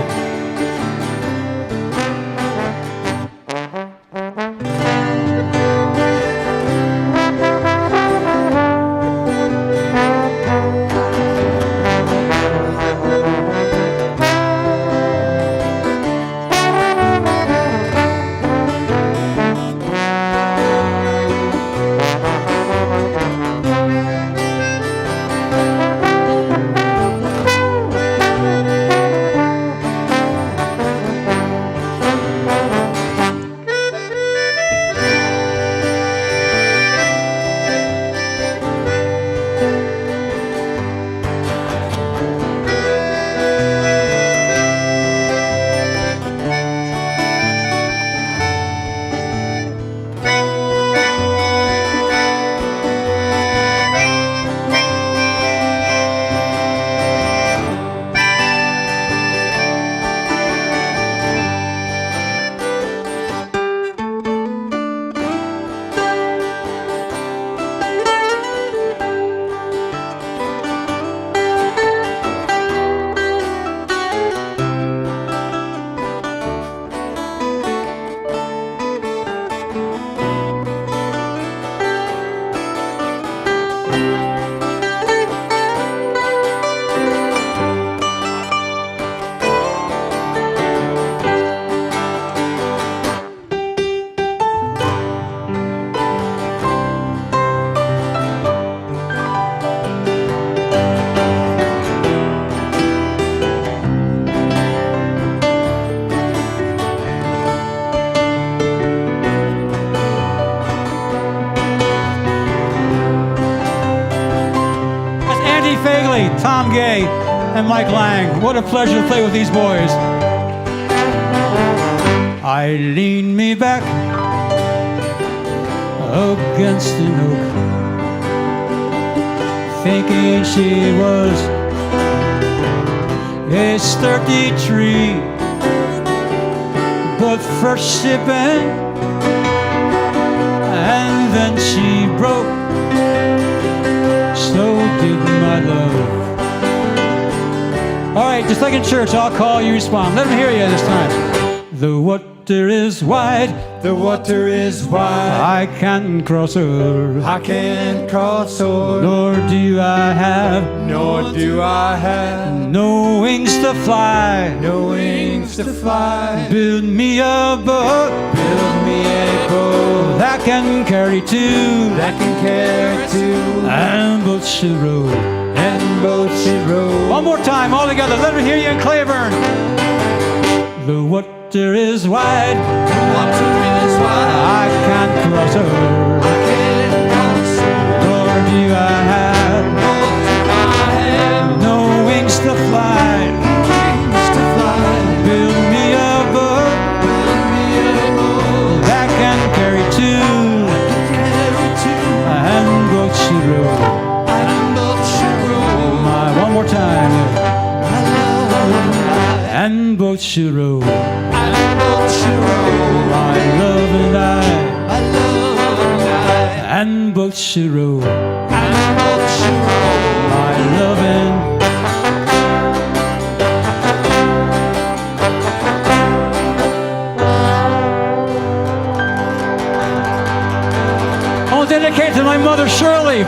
Tom Gay, and Mike Lang. What a pleasure to play with these boys. I leaned me back against an oak, thinking she was a sturdy tree, but first she bent, and then she broke. So did my love. All right, just like in church, I'll call, you respond. Let them hear you this time. The water is wide, the water is wide. I can't cross over, I can't cross over. nor do I have no wings to fly. No wings to fly. Build me a boat, Build me a boat that can carry two, that can carry two, and both should row. and both should row. One more time, all together. Let me hear you in Claiborne. The water is wide, The water is wide. I can't cross over, I can't cross over. nor do I have no wings to fly. Wings to fly. Build me a boat Build me a boat that can carry two, carry two, and both should row. and both should row. One more time. I love And both should row. and both should row. My love and I love and both should row. and both should row. My love and I want to dedicate to my mother Shirley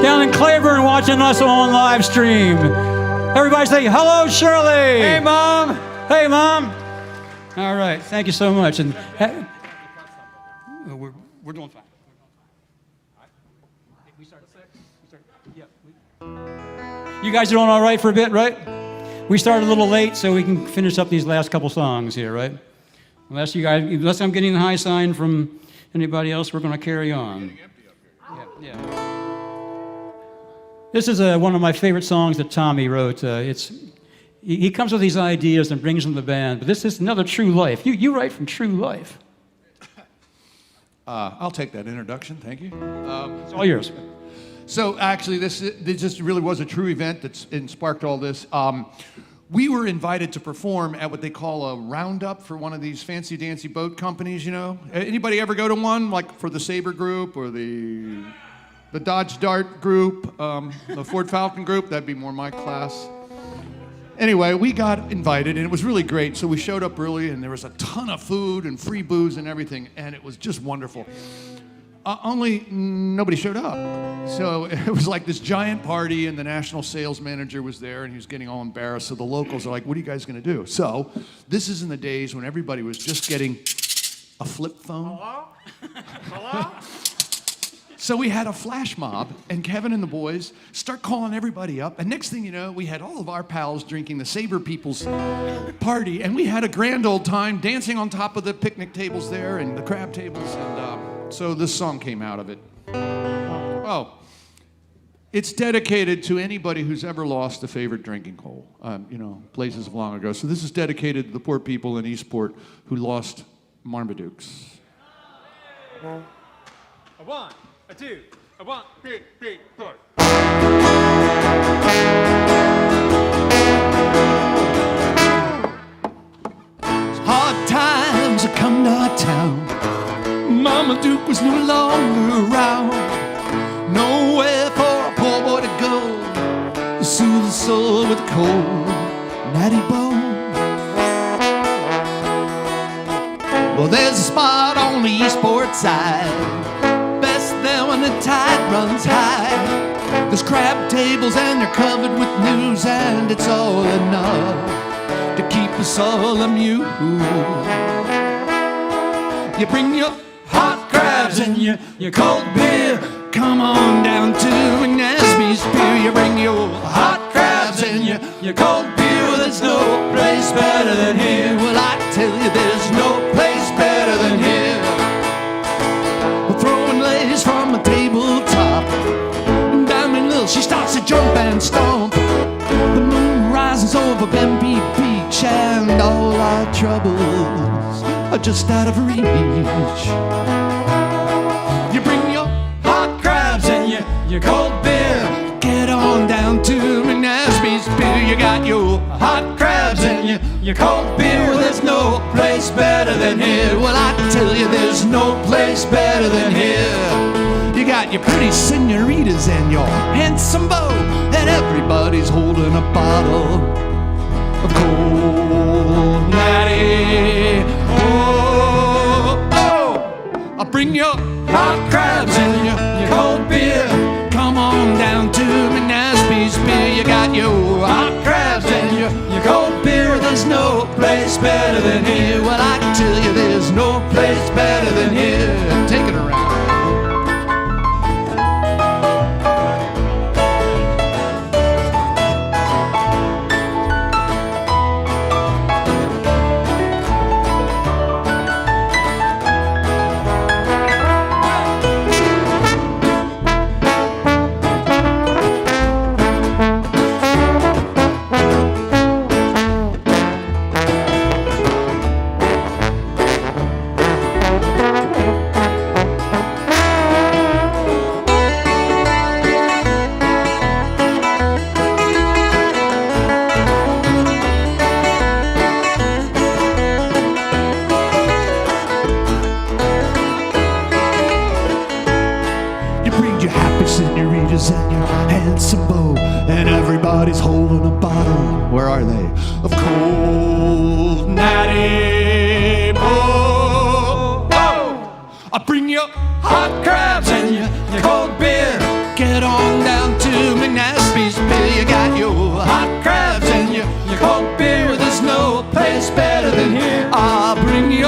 down in Claiborne watching us on live stream. Everybody say hello, Shirley. Hey, Mom. Hey, Mom. All right, thank you so much. And we're doing fine. We start at 6. You guys are doing all right for a bit, right? We started a little late, so we can finish up these last couple songs here, right? Unless I'm getting the high sign from anybody else, we're going to carry on. Yeah. This is one of my favorite songs that Tommy wrote. he comes with these ideas and brings them to the band. But this is another true life. You write from true life. I'll take that introduction, thank you. It's all yours. So actually, this just really was a true event that sparked all this. We were invited to perform at what they call a roundup for one of these fancy dancy boat companies, you know? Anybody ever go to one, like for the Sabre Group or the Dodge Dart Group, the Ford Falcon Group? That'd be more my class. Anyway, we got invited, and it was really great. So we showed up early, and there was a ton of food and free booze and everything, and it was just wonderful. Only nobody showed up. So it was like this giant party, and the national sales manager was there, and he was getting all embarrassed. So the locals are like, what are you guys going to do? So this is in the days when everybody was just getting a flip phone. Hello? Hello? So we had a flash mob, and Kevin and the boys start calling everybody up. And next thing you know, we had all of our pals drinking the Sabre People's party, and we had a grand old time dancing on top of the picnic tables there and the crab tables. And so this song came out of it. Oh, it's dedicated to anybody who's ever lost a favorite drinking hole, places of long ago. So this is dedicated to the poor people in Eastport who lost Marmadukes. A one, a two, a 1, 2, 3, 4. Hard times have come to our town. Mama Duke was no longer around. Nowhere for a poor boy to go to soothe the soul with a cold, natty bone. Well, there's a spot on the Eastport side, best there when the tide runs high. There's crab tables and they're covered with news, and it's all enough to keep us all amused. You bring your hot crabs and your cold beer. Come on down to McNasby's Pier. You bring your hot crabs and your cold beer. Well, there's no place better than here. Well, I tell you, there's no place better than here. We're throwing lays from a tabletop, and Diamond Lil, she starts to jump and stomp. The moon rises over Bemby Beach, and all our troubles are just out of reach. You bring your hot crabs and your cold beer. Get on down to McNasby's Pier. You got your hot crabs and your cold beer. Well, there's no place better than here. Well, I tell you, there's no place better than here. You got your pretty senoritas and your handsome beau, and everybody's holding a bottle of cold natty. Oh, oh, I'll bring your hot crabs and your cold beer. Come on down to McNasby's Pier. You got your hot crabs and your cold beer. There's no place better than here. Well, I tell you, there's no place better than here. Take it around. Senoritas and your handsome beau, and everybody's holding a bottle. Where are they? Of cold natty. Oh, oh. I bring you hot crabs and your cold beer. Get on down to McNasby's Pier. You got your hot crabs and your cold beer. There's no place better than here. I'll bring you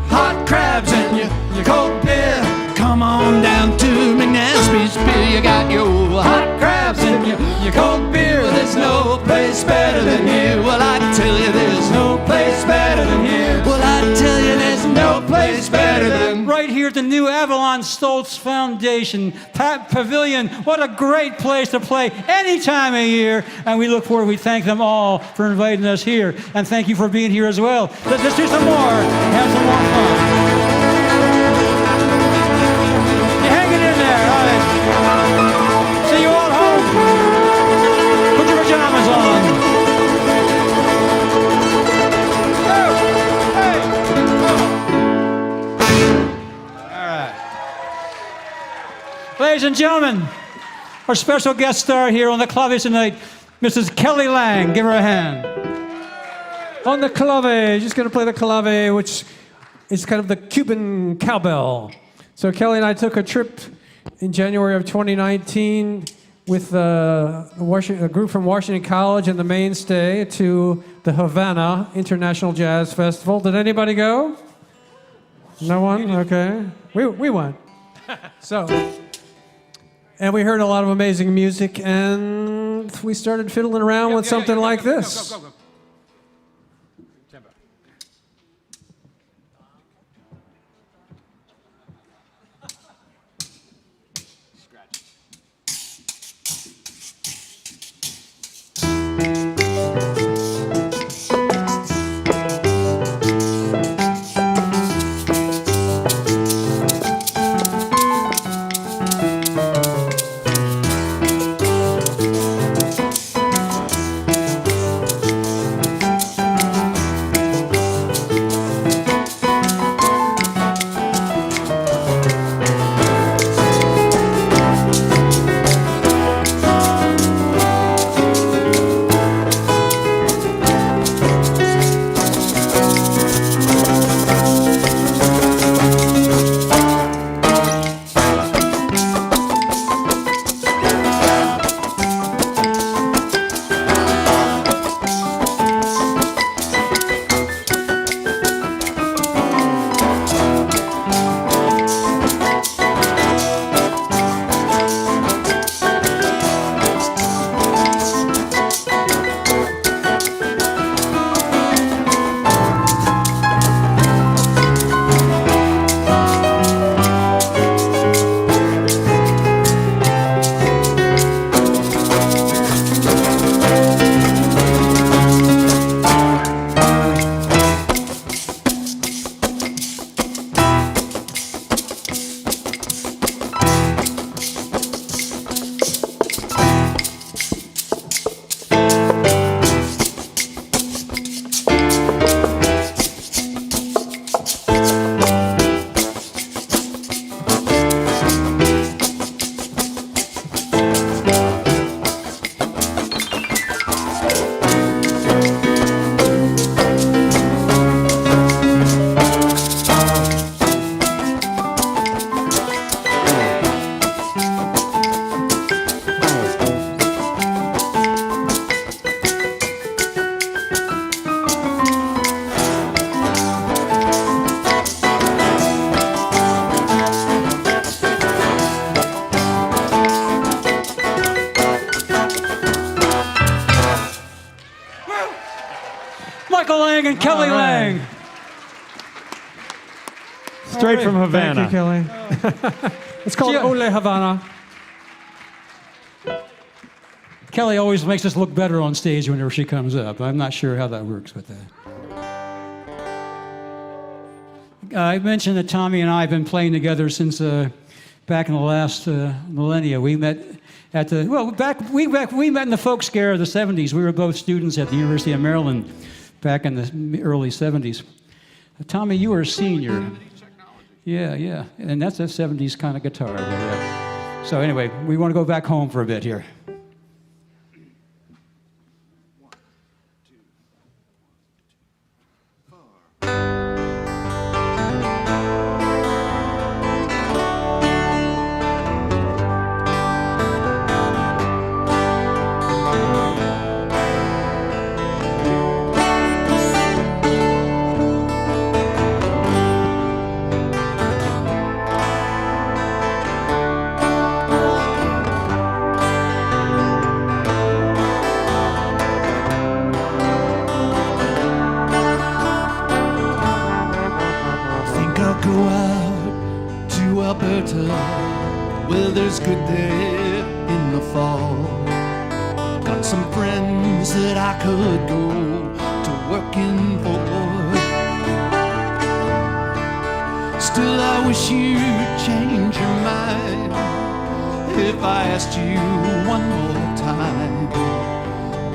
hot crabs and your cold beer. Come on down to McNasby's Pier. You got your hot crabs and your cold beer. There's no place better than here. Well, I tell you, there's no place better than here. Well, I tell you, there's no place better than Right here at the new Avalon Stoltz Stoltz Foundation Pavilion. What a great place to play any time of year. And we look forward, we thank them all for inviting us here. And thank you for being here as well. Let's do some more. Have some more fun. You're hanging in there. All right. See you all home. Put your pajamas on. Ladies and gentlemen, our special guest star here on the clave tonight, Mrs. Kelly Lang. Give her a hand. On the clave, just going to play the clave, which is kind of the Cuban cowbell. So Kelly and I took a trip in January of 2019 with a group from Washington College and the Mainstay to the Havana International Jazz Festival. Did anybody go? No one? Okay. We went. So... And we heard a lot of amazing music, and we started fiddling around with something like this. Go. Michael Lang and Kelly Lang. Straight from Havana. Thank you, Kelly. It's called Ole Havana. Kelly always makes us look better on stage whenever she comes up. I'm not sure how that works with that. I mentioned that Tommy and I have been playing together since back in the last millennia. We met at the we met in the folk scare of the '70s. We were both students at the University of Maryland back in the early '70s. Tommy, you were a senior. Yeah, and that's a '70s kind of guitar there. Yeah. So anyway, we want to go back home for a bit here. that I could go to working for. Still, I wish you'd change your mind if I asked you one more time.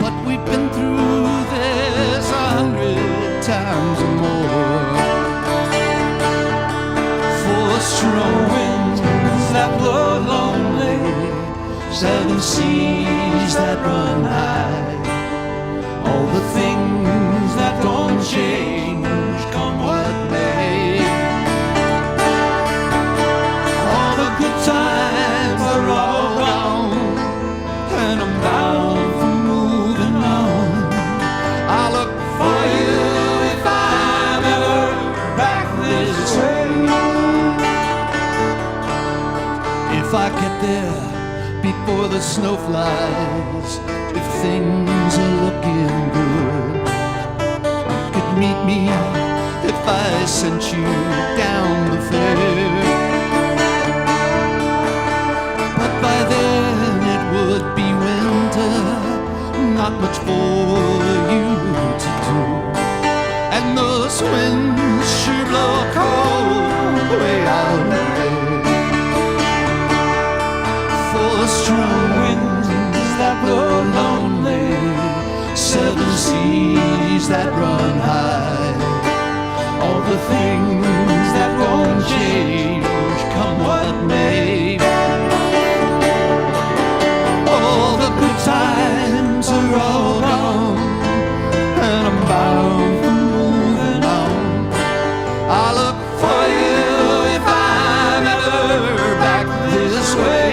But we've been through this 100 times or more. For strong winds that blow lonely, 7 seas that run high, all the things that don't change, come what may. All the good times are all gone, and I'm bound for moving on. I look for you if I'm ever back this way. If I get there before the snow flies, if things are looking good, you could meet me if I sent you down the fair. But by then it would be winter, not much for you to do, and those winds sure blow cold way out there. For strong winds that blow lonely, 7 seas that run high, all the things that won't change, come what may. All the good times are all gone, and I'm bound for moving on. I look for you if I'm ever back this way.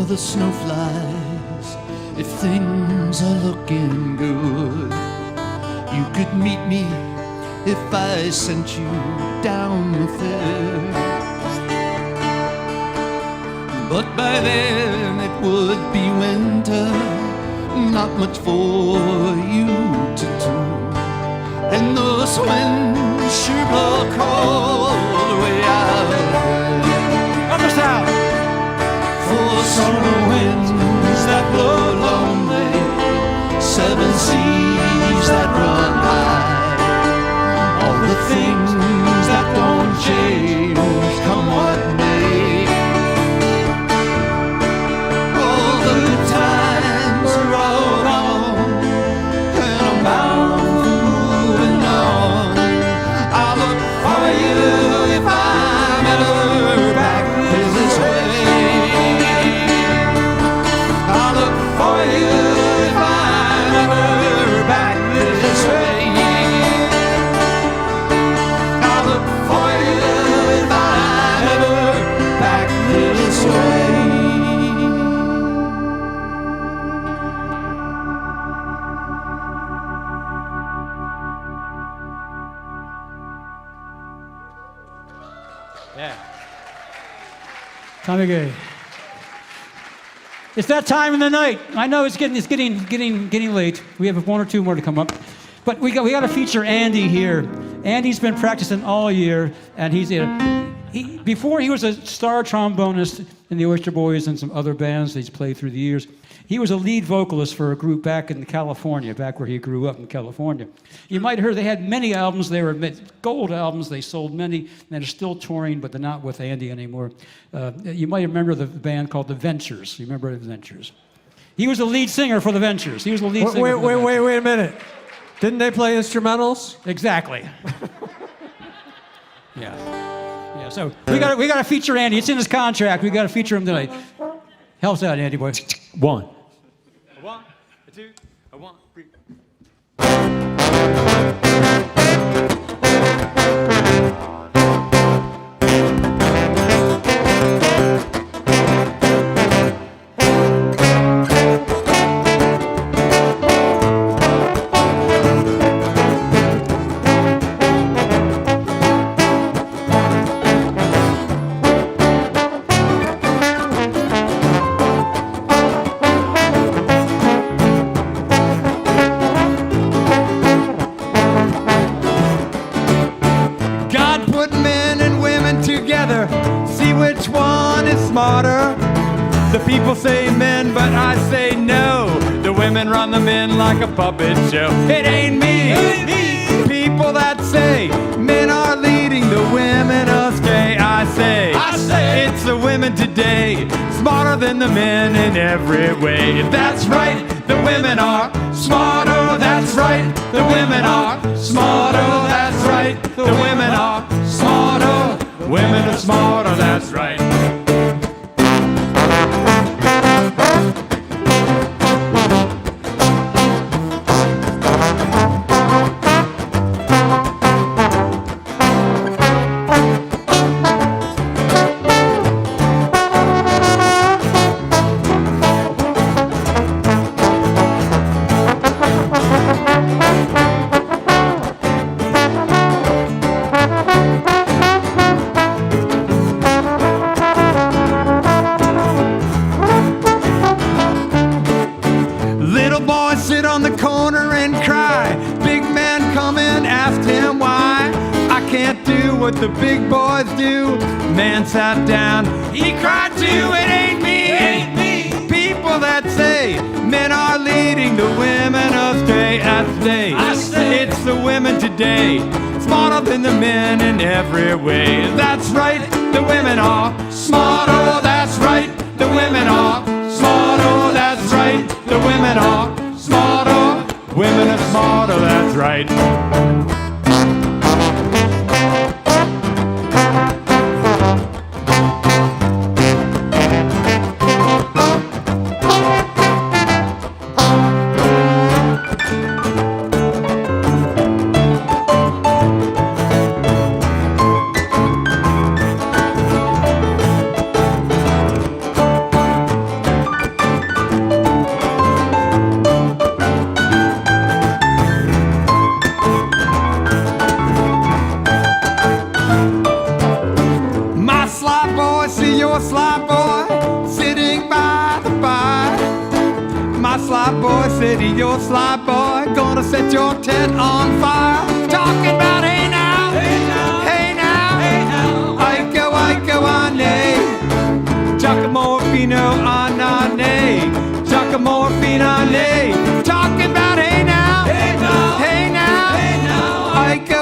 The snow flies, if things are looking good, you could meet me if I sent you down the fair. But by then it would be winter, not much for you to do, and those winds sure blow cold way out there. Up or south? For summer winds that blow lonely, 7 seas that run high, all the things that don't change, come what may. All the good times are all gone, and I'm bound for moving on. I look for you if I'm ever back this way. For you if I'm ever back this way. I look for you if I'm ever back this way. Yeah. Tommy Gay. It's that time of the night. I know it's getting late. We have 1 or 2 more to come up, but we got to feature Andy here. Andy's been practicing all year, and he's Before he was a star trombonist in the Oyster Boys and some other bands he's played through the years, he was a lead vocalist for a group back in California, back where he grew up in California. You might have heard they had many albums. They were gold albums. They sold many, and they're still touring, but they're not with Andy anymore. You might remember the band called The Ventures. You remember The Ventures? He was the lead singer for The Ventures. He was the lead singer. Wait a minute. Didn't they play instrumentals? Exactly. Yeah. So we got to feature Andy. It's in his contract. We got to feature him tonight. Help us out, Andy boy. 1, 2, 1, 3. People say men, but I say no. The women run the men like a puppet show. It ain't me. People that say men are leading, the women astray. I say it's the women today, smarter than the men in every way. That's right, the women are smarter. That's right, the women are smarter. That's right, the women are smarter. Women are smarter. That's right. What the big boys do. Man sat down, he cried too. It ain't me. People that say men are leading, the women astray. I say it's the women today, smarter than the men in every way. That's right, the women are smarter. That's right, the women are smarter. That's right, the women are smarter. Women are smarter. That's right. Your sly boy, gonna set your tent on fire. Talking about hey now, hey now, Iko, ane. Giacomo Fino, anane. Giacomo Finane. Talking about hey now, hey now, Iko,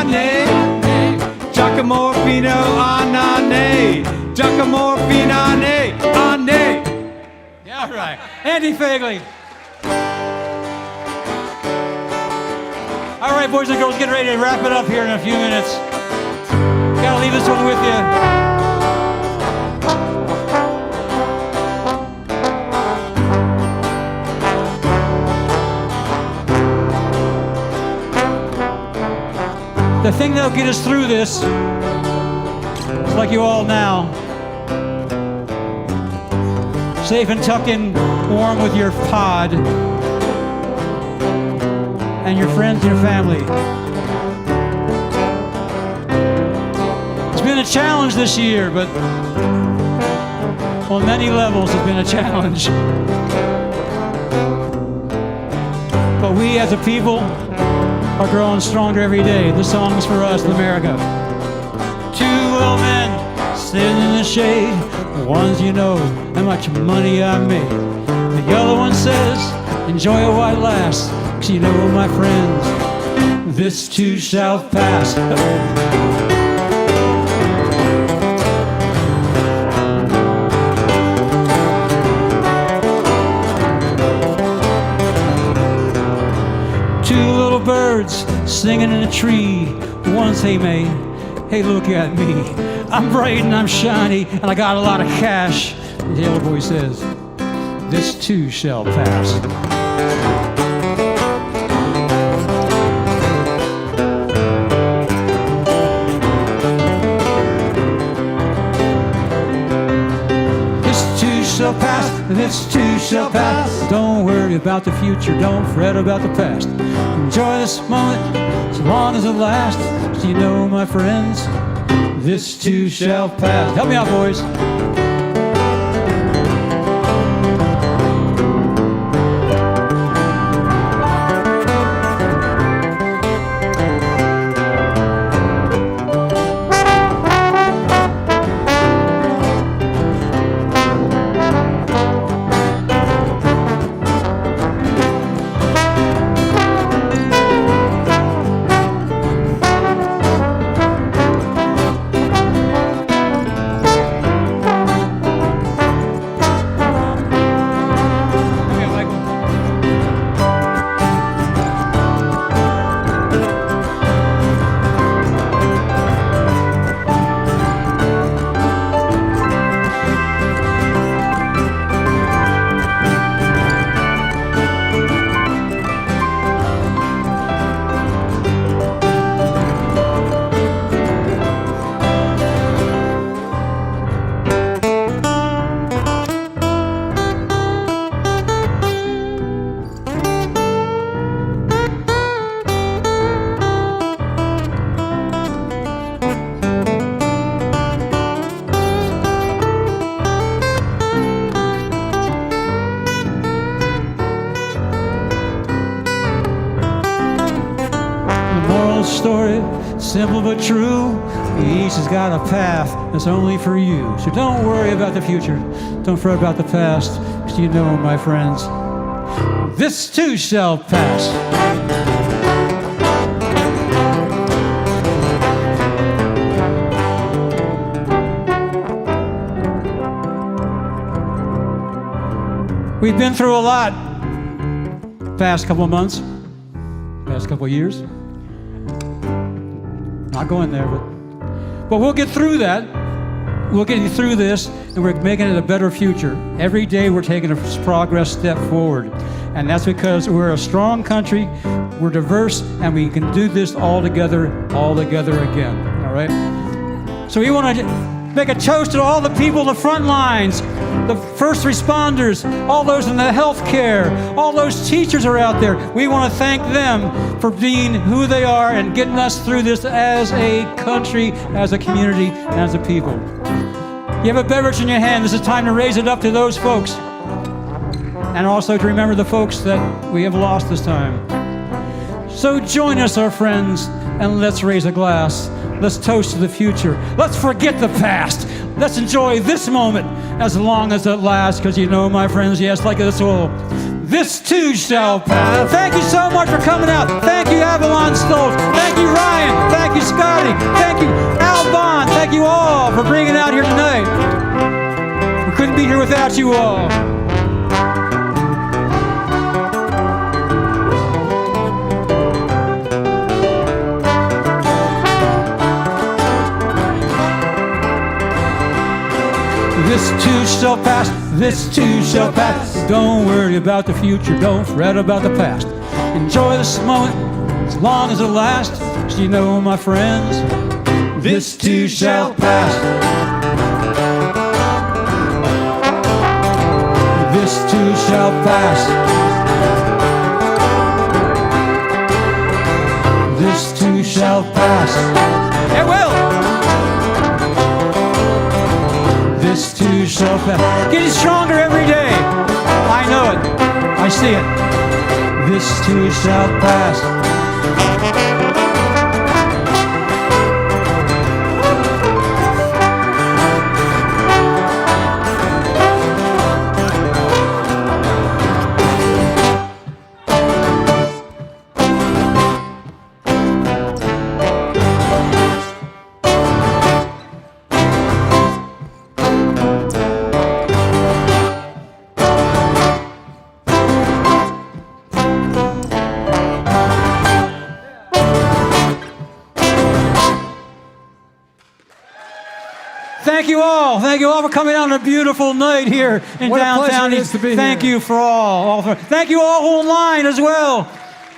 ane. Giacomo Fino, anane. Giacomo Finane, ane. Yeah, all right. Andy Fagley. All right, boys and girls, get ready to wrap it up here in a few minutes. Gotta leave this one with you. The thing that'll get us through this is like you all now. Safe and tucked in, warm with your pod and your friends and your family. It's been a challenge this year, but on many levels it's been a challenge. But we as a people are growing stronger every day. This song is for us, America. Two little men sitting in the shade. One's, you know, how much money I made. The other one says, enjoy it while it lasts, 'cause you know, my friends, this too shall pass. Two little birds singing in a tree. One's, hey mate, hey look at me. I'm bright and I'm shiny and I got a lot of cash. The yellow boy says, this too shall pass. This too shall pass, this too shall pass. Don't worry about the future, don't fret about the past. Enjoy this moment as long as it lasts. So you know, my friends, this too shall pass. Help me out, boys. Story, simple but true. Each has got a path that's only for you. So don't worry about the future, don't fret about the past, 'cause you know, my friends, this too shall pass. We've been through a lot past couple of months, past couple of years. Not going there, but we'll get through that. We'll get through this, and we're making it a better future. Every day we're taking a progress step forward, and that's because we're a strong country, we're diverse, and we can do this all together again. All right. So we want to make a toast to all the people in the front lines, the first responders, all those in the healthcare, all those teachers are out there. We want to thank them for being who they are and getting us through this as a country, as a community, as a people. You have a beverage in your hand. This is time to raise it up to those folks. And also to remember the folks that we have lost this time. So join us, our friends, and let's raise a glass. Let's toast to the future. Let's forget the past. Let's enjoy this moment as long as it lasts, because you know, my friends, yes, like this all, this too shall pass. Thank you so much for coming out. Thank you, Avalon Stoltz. Thank you, Ryan. Thank you, Scotty. Thank you, Al. Thank you all for bringing out here tonight. We couldn't be here without you all. This too shall pass, this too shall pass. Don't worry about the future, don't fret about the past. Enjoy this moment as long as it lasts. 'Cause you know, my friends, this too shall pass. This too shall pass. This too shall pass. It will. This too shall pass. Getting stronger every day. I know it. I see it. This too shall pass. Thank you all. Thank you all for coming on a beautiful night here in What a downtown. pleasure it is to be Thank here. you for all. Thank you all online as well.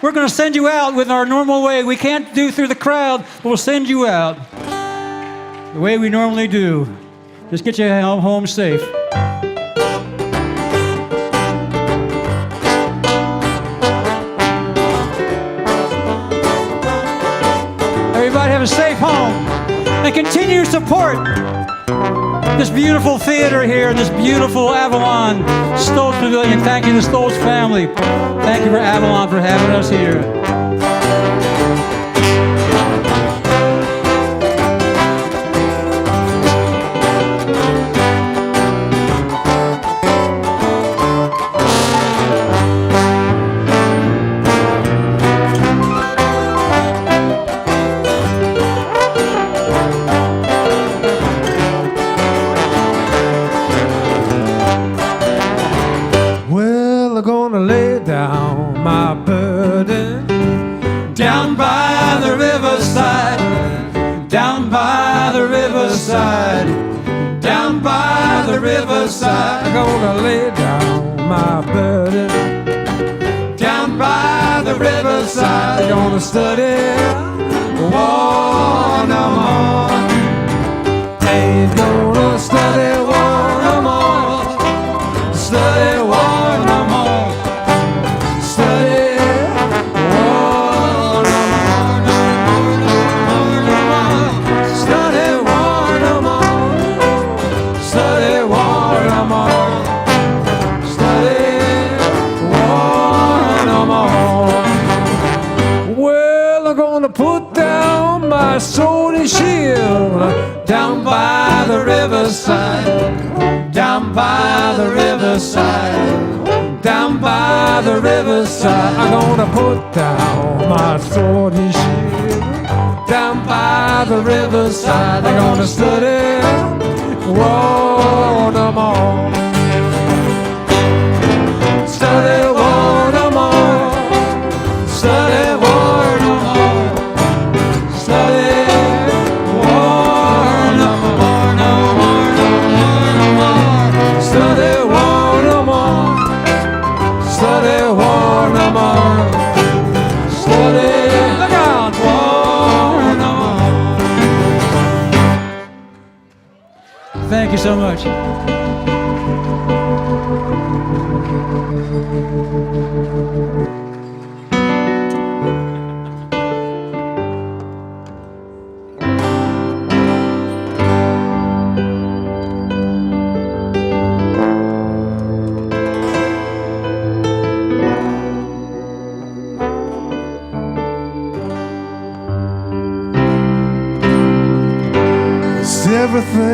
We're going to send you out with our normal way. We can't do through the crowd, but we'll send you out the way we normally do. Just get you home safe. Everybody have a safe home. And continue to support this beautiful theater here, this beautiful Avalon Stoltz Pavilion. Thank you to the Stoltz family. Thank you for Avalon for having us here. Well, I'm gonna lay down my burden Down by the riverside, down by the riverside, down by the riverside. I'm gonna lay down my burden Down by the riverside, I'm gonna study war no more. Ain't gonna study war no more Study war no more. Study war no more Study war no more Study war no more Study war no more Well, I'm gonna put down my sword and shield Down by the riverside, down by the riverside, down by the riverside. I'm gonna put down my sword and shield down by the riverside. I'm gonna study war no more. Study war no more. Study war no more. Study war no more. No more, no more, no more. Study war no more. Study war no more. Study, look out, war no more. Thank you so much.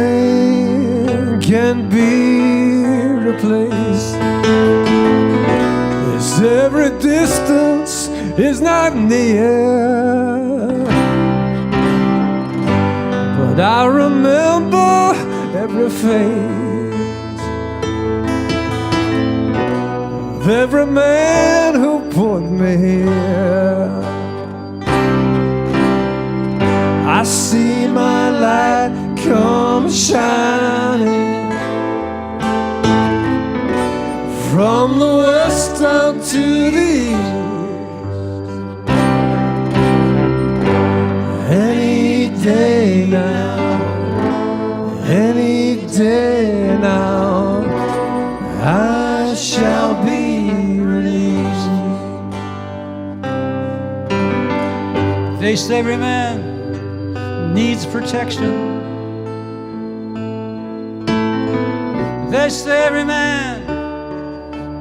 Everything can be replaced. Yes, every distance is not near. But I remember every face of every man who put me here. I see my light come shining from the west down to the east. Any day now, any day now, I shall be released. They say every man needs protection. They say every man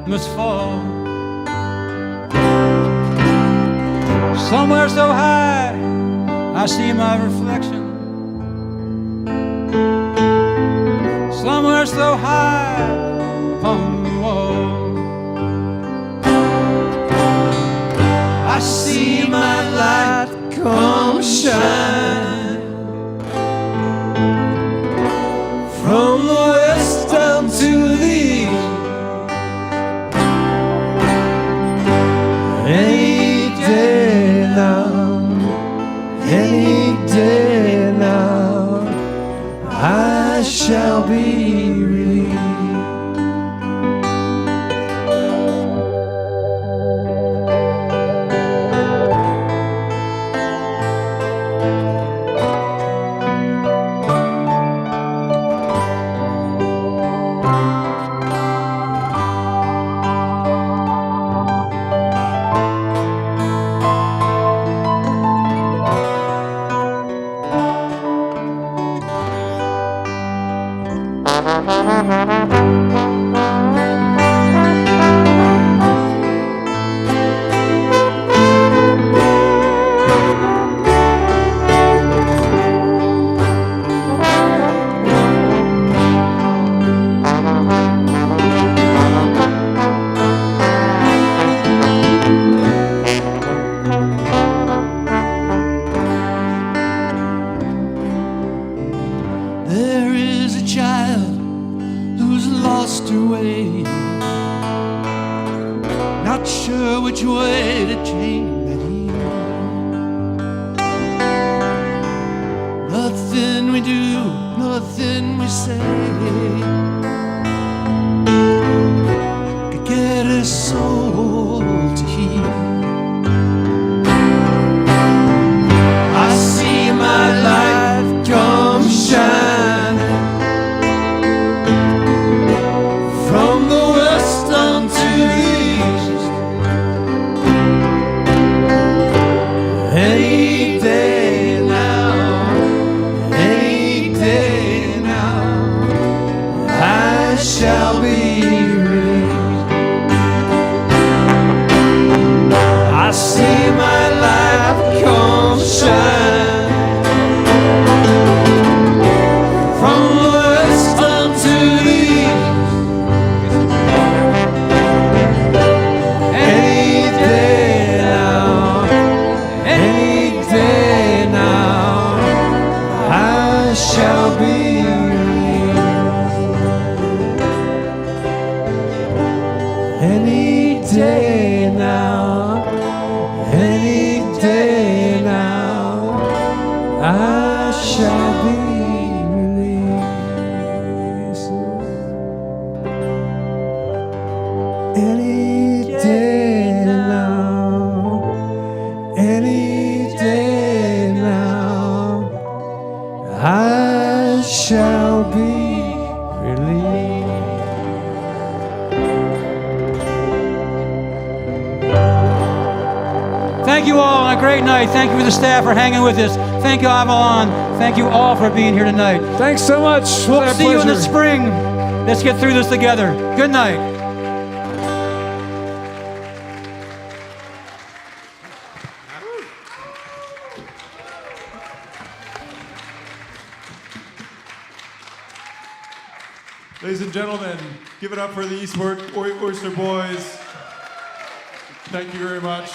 must fall. Somewhere so high, I see my reflection. Somewhere so high upon the wall, I see my light come shine from the west down to the east. Any day now, any day now, I shall be relieved. There is a child who's lost her way, not sure which way to change that heel. Nothing we do, nothing we say could get his soul to heal. I see my life come shine from the west unto the east. Any day now, any day now, I shall be released. I see my life come shine from the west unto the east. Any day now, any day now, I shall be released. Any day now, any day now, I shall be released. Any day now, any day now, I shall be released. Thank you all on a great night. Thank you to the staff for hanging with us. Thank you, Avalon. Thank you all for being here tonight. Thanks so much. We'll It's our see you in the pleasure. spring. Let's get through this together. Good night. Ladies and gentlemen, give it up for the Eastport Oyster Boys. Thank you very much.